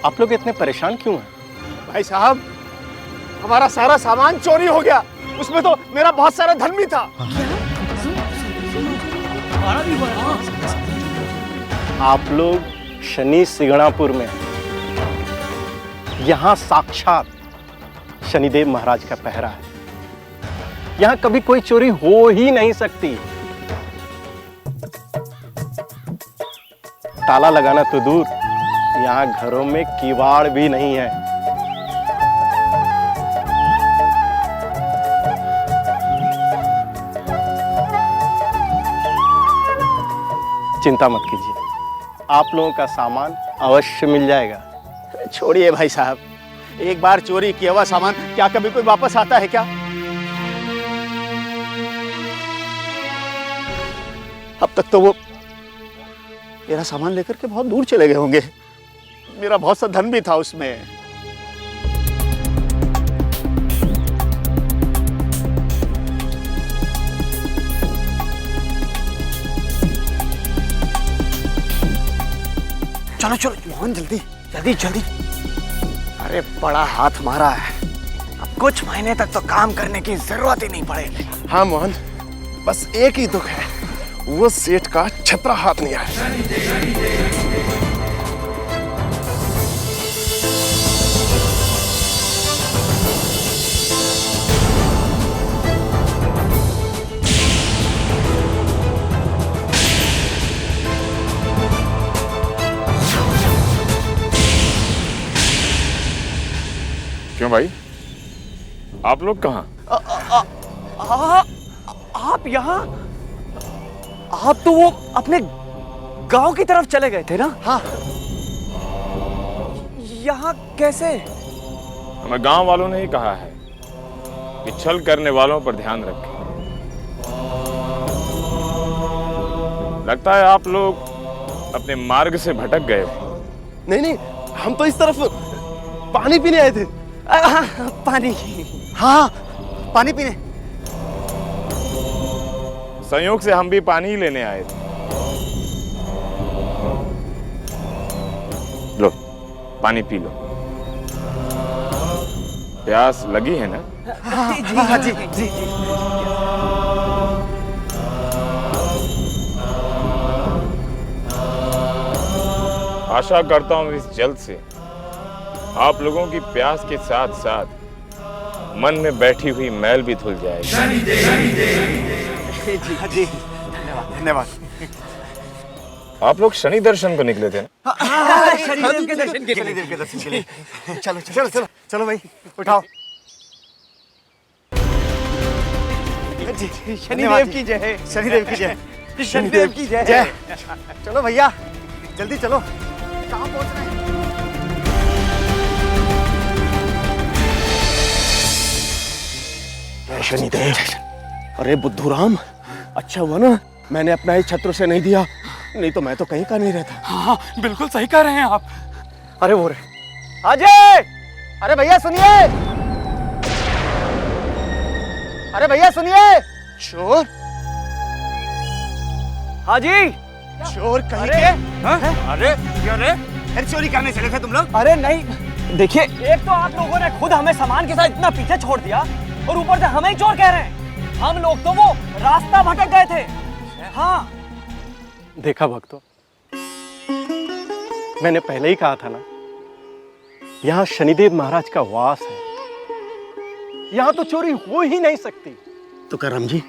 आप लोग इतने परेशान क्यों हैं? भाई साहब, हमारा सारा सामान चोरी हो गया, उसमें तो मेरा बहुत सारा धन भी था। आप लोग शनि सिंगणापुर में हैं। यहाँ साक्षात शनिदेव महाराज का पहरा है। यहाँ कभी कोई चोरी हो ही नहीं सकती। ताला लगाना तो दूर, यहाँ घरों में किवाड़ भी नहीं है। चिंता मत कीजिए, आप लोगों का सामान अवश्य मिल जाएगा। छोड़िए भाई साहब, एक बार चोरी किया हुआ सामान क्या कभी कोई वापस आता है क्या? अब तक तो वो मेरा सामान लेकर के बहुत दूर चले गए होंगे। मेरा बहुत सा धन भी था उसमें। चलो चलो मोहन, जल्दी जल्दी जल्दी। अरे बड़ा हाथ मारा है, अब कुछ महीने तक तो काम करने की जरूरत ही नहीं पड़ेगी। हाँ मोहन, बस एक ही दुख है, वो सेठ का छतरा हाथ नहीं आया। क्यों भाई, आप लोग कहाँ? आप यहाँ? आप तो वो अपने गांव की तरफ चले गए थे ना? हाँ। यहाँ कैसे? हमें गांव वालों ने ही कहा है कि छल करने वालों पर ध्यान रखें। लगता है आप लोग अपने मार्ग से भटक गए हो। नहीं नहीं, हम तो इस तरफ पानी पीने आए थे। पानी? हाँ, पानी पीने। संयोग से हम भी पानी ही लेने आए थे। लो, पानी पी लो। प्यास लगी है ना? जी जी जी जी। आशा करता हूं इस जल से आप लोगों की प्यास के साथ साथ मन में बैठी हुई मैल भी धुल जाएगी। जी जी, धन्यवाद धन्यवाद। आप लोग शनि दर्शन को निकले थे ना? शनिदेव के दर्शन के लिए। चलो चलो चलो चलो भाई, उठाओ। शनिदेव की जय, शनिदेव की जय, शनिदेव की जय। चलो भैया, जल्दी चलो। कहाँ पहुँच रहे हैं? शनिदेव। अरे बुद्धूराम, अच्छा हुआ ना मैंने अपना ही छत्र से नहीं दिया, नहीं तो मैं तो कहीं का नहीं रहता। हाँ, बिल्कुल सही कह रहे हैं आप। अरे वो रहे अजय! अरे भैया सुनिए, अरे भैया सुनिए। चोर? हाँ जी। चोर कहीं के? अरे फिर चोरी करने चले थे तुम लोग? अरे नहीं, देखिए, एक तो आप लोगों ने खुद हमें सामान के साथ इतना पीछे छोड़ दिया और ऊपर से हमें ही चोर कह रहे हैं। हम लोग तो वो रास्ता भटक गए थे। हाँ। देखा भक्तों, मैंने पहले ही कहा था ना, यहाँ शनिदेव महाराज का वास है, यहाँ तो चोरी हो ही नहीं सकती। तो करम जी,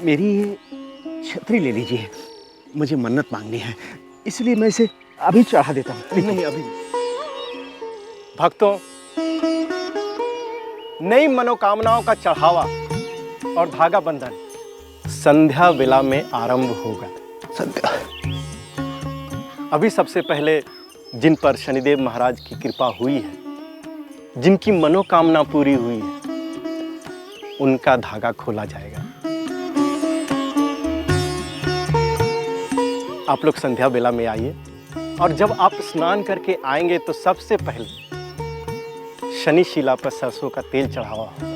मेरी ये छतरी ले लीजिए, मुझे मन्नत मांगनी है, इसलिए मैं इसे अभी चढ़ा देता हूँ। नहीं अभी। भक्तों, नई मनोकामनाओं का चढ़ावा और धागा बंधन संध्या वेला में आरंभ होगा। संध्या। अभी सबसे पहले जिन पर शनिदेव महाराज की कृपा हुई है, जिनकी मनोकामना पूरी हुई है, उनका धागा खोला जाएगा। आप लोग संध्या बेला में आइए और जब आप स्नान करके आएंगे तो सबसे पहले शनि शिला पर सरसों का तेल चढ़ावा होगा।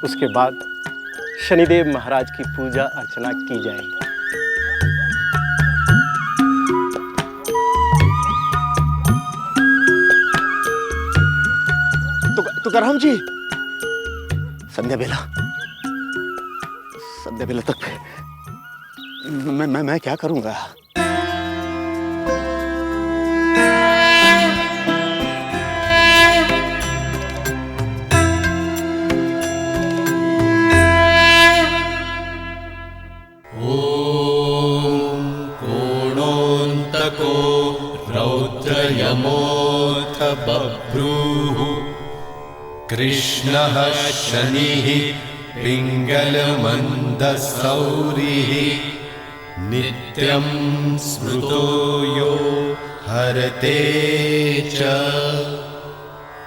उसके बाद शनिदेव महाराज की पूजा अर्चना की जाएगी। तुकाराम जी, संध्या बेला तक मैं क्या करूंगा? कोणोऽन्तको रौद्रयमोऽथ बभ्रूः कृष्णः शनिः पिङ्गलमन्दसौरिः नित्यं स्मृतो यो हरते च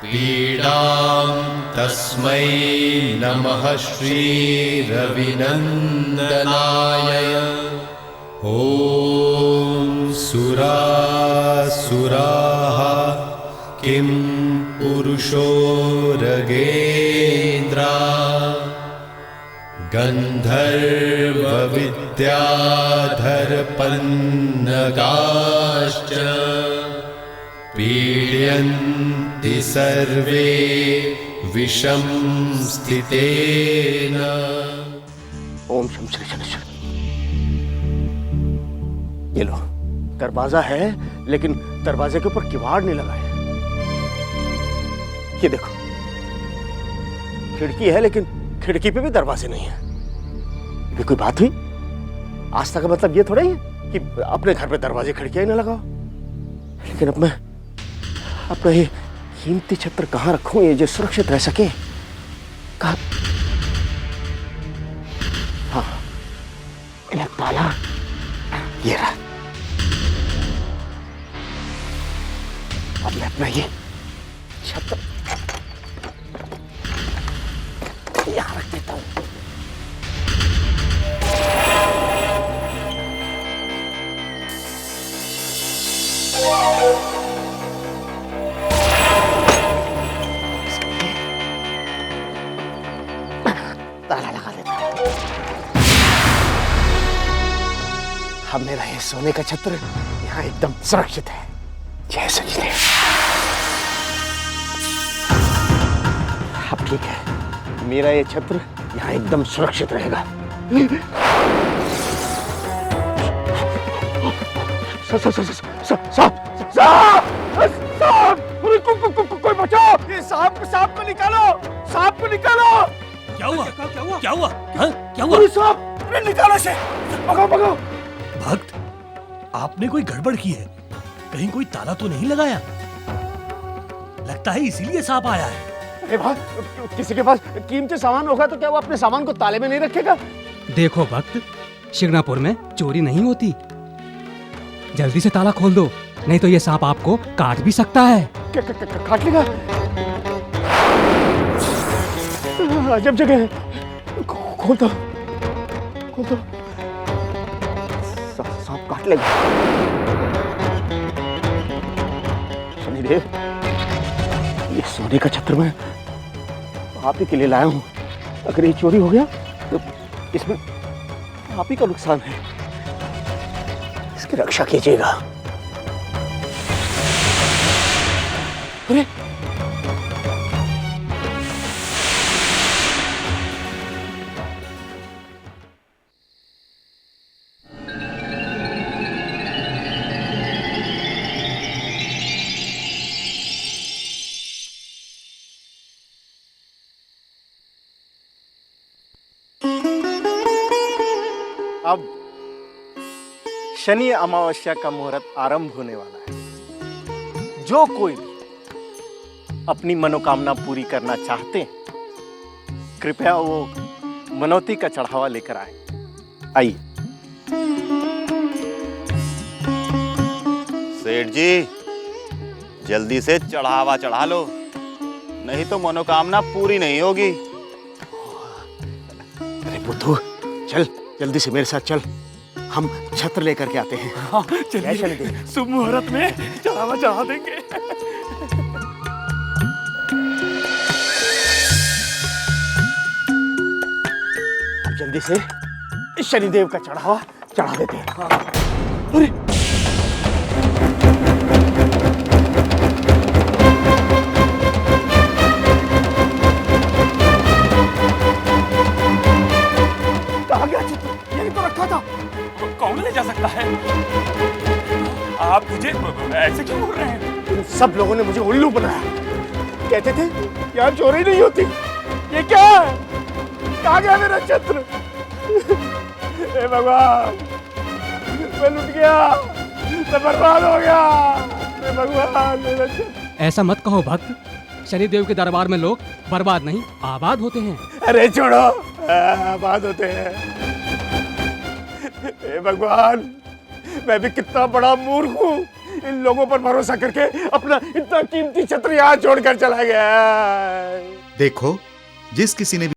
पीडां तस्मै नमः श्रीरविनन्दनाय। ॐ सुरासुराः किं पुरुषो रगेन्द्रा गन्धर्वविद्याधरपन्नगाश्च पीड्यन्ति सर्वे विषं स्थितेन। ओम शम श्री शनेश्वर। ये लो, दरवाजा है लेकिन दरवाजे के ऊपर किवाड़ नहीं लगा है। ये देखो, खिड़की है लेकिन खिड़की पे भी दरवाजे नहीं है। ये कोई बात हुई? आस्था का मतलब ये थोड़ा ही है कि अपने घर पे दरवाजे खिड़कियां ही ना लगाओ। लेकिन अब मैं अपना ये कीमती छत्र कहाँ रखूं ये जो सुरक्षित रह सके? कहाँ? हाँ, इन्हें ताला ये रहा। अब मैं अपना ये छत्र यहाँ रख देता हूँ। ताला लगा देता हूँ। अब मेरा ये सोने का छत्र यहाँ एकदम सुरक्षित है। जय सचिदेव। अब ठीक है, मेरा ये छत्र यहाँ एकदम सुरक्षित रहेगा। कोई बचाओ! ये सांप को निकालो! सांप को निकालो! क्या हुआ? क्या हुआ? हाँ? क्या हुआ? सांप! निकालो इसे! भगाओ! भक्त, आपने कोई गड़बड़ की है। कहीं कोई ताला तो नहीं लगाया? लगता है इसीलिए सांप आया है। अरे भाई, किसी के पास कीमती सामान होगा तो क्या वो अपने सामान को ताले में नहीं रखेगा? देखो भक्त, शिग्नापुर में चोरी नहीं होती। जल्दी से ताला खोल दो, नहीं तो ये सांप आपको काट भी सकता है। काट लेगा? अजब जगह है। खोल दो। सांप काट लेगा। शनिदेव, ये सोने का छत्र मैं आप ही के लिए लाया हूं। अगर ये चोरी हो गया तो इसमें आप ही का नुकसान है। इसकी रक्षा कीजिएगा। अरे अब शनि अमावस्या का मुहूर्त आरंभ होने वाला है। जो कोई भी अपनी मनोकामना पूरी करना चाहते हैं, कृपया वो मनौती का चढ़ावा लेकर आए। आइए। सेठ जी, जल्दी से चढ़ावा चढ़ा लो, नहीं तो मनोकामना पूरी नहीं होगी। अरे बुद्धू, चल जल्दी से मेरे साथ चल, हम छत्र लेकर के आते हैं। हाँ, चलिए शुभ मुहूर्त में चढ़ावा चढ़ा देंगे। अब जल्दी से शनिदेव का चढ़ावा चढ़ा देते हैं। अरे कहाँ गया चित्र? यही तो रखा था। कौन ले जा सकता है? आप मुझे ऐसे क्यों बोल रहे हैं? इन सब लोगों ने मुझे उल्लू बनाया। कहते थे यहाँ चोरी नहीं होती। ये क्या है? कहाँ गया मेरा छत्र? हे भगवान, मैं लुट गया, मैं बर्बाद हो गया। हे भगवान, मेरा छत्र। ऐसा मत कहो भक्त, शनिदेव के दरबार में लोग बर्बाद नहीं आबाद होते हैं। अरे छोड़ो, आबाद होते हैं। हे भगवान, मैं भी कितना बड़ा मूर्ख हूँ, इन लोगों पर भरोसा करके अपना इतना कीमती छत्र यहाँ छोड़कर चला गया। देखो, जिस किसी ने भी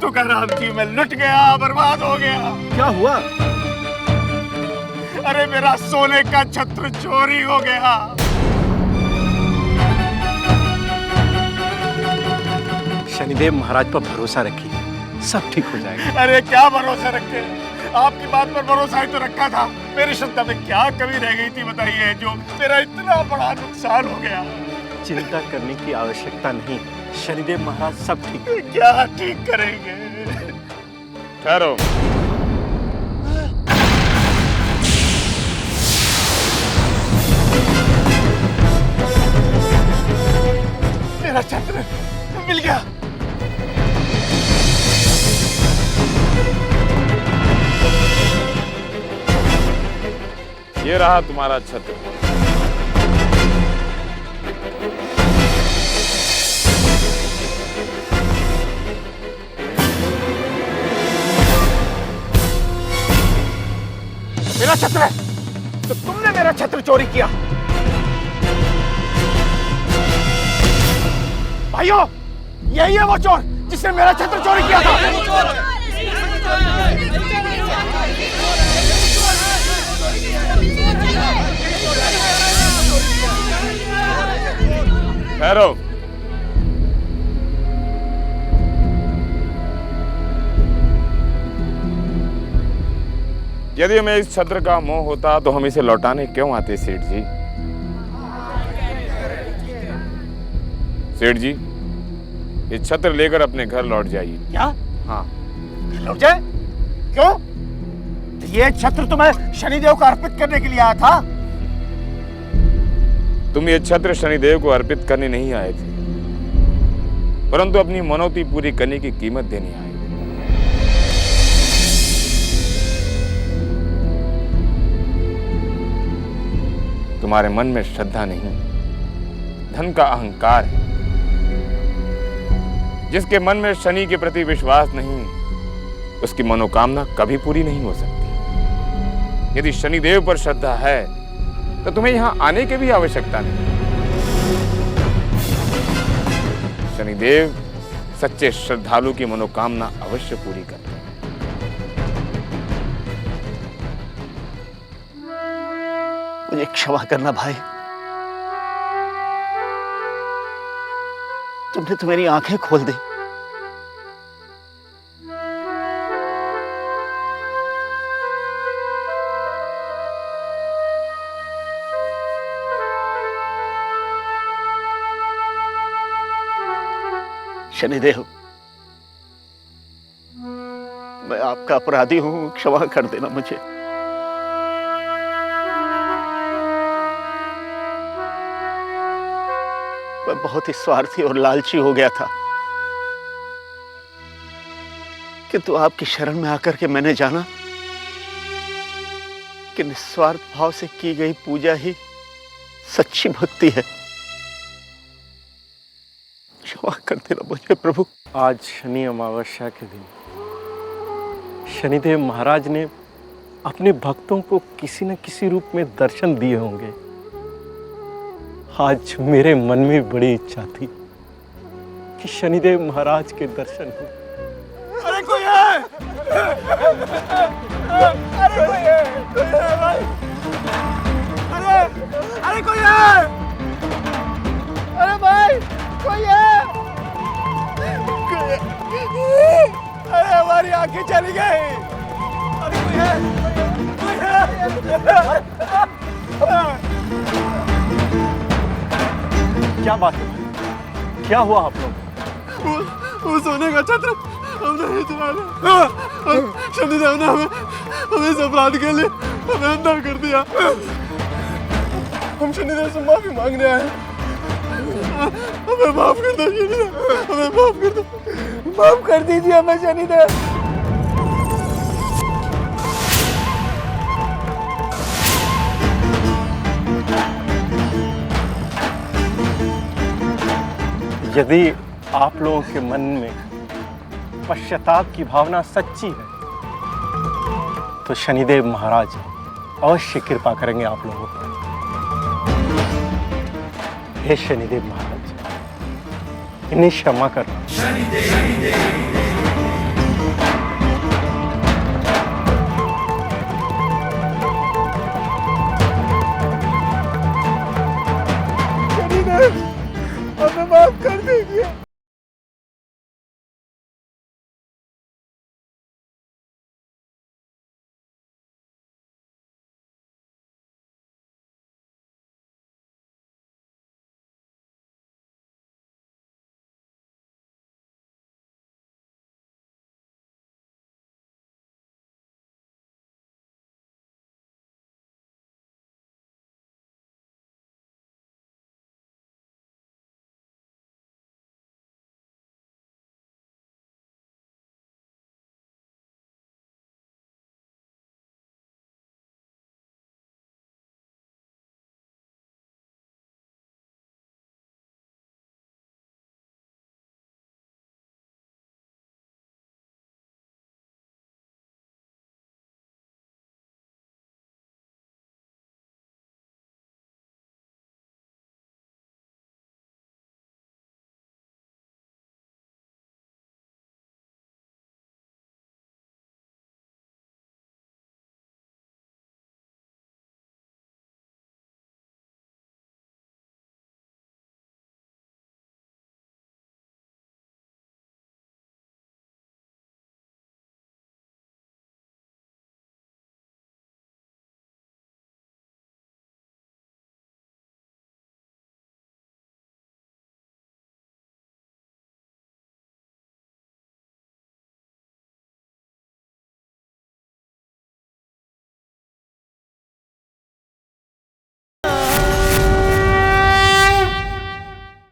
तुकाराम जी, मैं लुट गया, बर्बाद हो गया। क्या हुआ? अरे मेरा सोने का छत्र चोरी हो गया। शनिदेव महाराज पर भरोसा रखिए, सब ठीक हो जाएगा। अरे क्या भरोसा रखे, आपकी बात पर भरोसा ही तो रखा था। मेरी श्रद्धा में क्या कमी रह गई थी बताइए, जो मेरा इतना बड़ा नुकसान हो गया। चिंता करने की आवश्यकता नहीं, शनिदेव महाराज सब ठीक। क्या ठीक करेंगे? ठहरो। मेरा छत्र मिल गया। ये रहा तुम्हारा छत्र। मेरा छत्र है, तो तुमने मेरा छत्र चोरी किया। भाइयों, यही है वो चोर जिसने मेरा छत्र चोरी किया था। ठहरो। यदि हमें इस छत्र का मोह होता तो हम इसे लौटाने क्यों आते सेठ जी? सेठ जी, ये छत्र लेकर अपने घर लौट जाइए। क्या? हाँ। लौट जाए? क्यों? ये छत्र तो मैं शनिदेव को अर्पित करने के लिए आया था। तुम ये छत्र शनिदेव को अर्पित करने नहीं आए थे, परंतु अपनी मनौती पूरी करने की कीमत देने आए। तुम्हारे मन में श्रद्धा नहीं, धन का अहंकार है। जिसके मन में शनि के प्रति विश्वास नहीं, उसकी मनोकामना कभी पूरी नहीं हो सकती। यदि शनिदेव पर श्रद्धा है तो तुम्हें यहां आने की भी आवश्यकता नहीं। शनिदेव सच्चे श्रद्धालु की मनोकामना अवश्य पूरी करते हैं। मुझे क्षमा करना भाई, तुमने तो मेरी आंखें खोल दी। शनिदेव, मैं आपका अपराधी हूं, क्षमा कर देना मुझे। मैं बहुत ही स्वार्थी और लालची हो गया था, किंतु आपकी शरण में आकर के मैंने जाना कि निस्वार्थ भाव से की गई पूजा ही सच्ची भक्ति है। क्षमा कर देना मुझे प्रभु। आज शनि अमावस्या के दिन शनिदेव महाराज ने अपने भक्तों को किसी न किसी रूप में दर्शन दिए होंगे। आज मेरे मन में बड़ी इच्छा थी कि शनिदेव महाराज के दर्शन हो। अरे कोई है! अरे कोई है! भाई! अरे कोई है! अरे भाई कोई है! अरे हमारी आंखें चली गई। अरे कोई है! कोई है! क्या बात है? क्या हुआ आप लोग? वो सोने का छत्र हमने नहीं चुराया। शनिदेव ने हमें इस अपराध के लिए हमें अंधा कर दिया। हम शनिदेव से माफी मांगने आए। हमें माफ कर दो शनिदेव, हमें माफ कर दो, माफ कर दीजिए हमें शनिदेव। यदि आप लोगों के मन में पश्चाताप की भावना सच्ची है तो शनिदेव महाराज अवश्य कृपा करेंगे आप लोगों पर। हे शनिदेव महाराज, इन्हें क्षमा करना। हमें माफ कर दीजिए।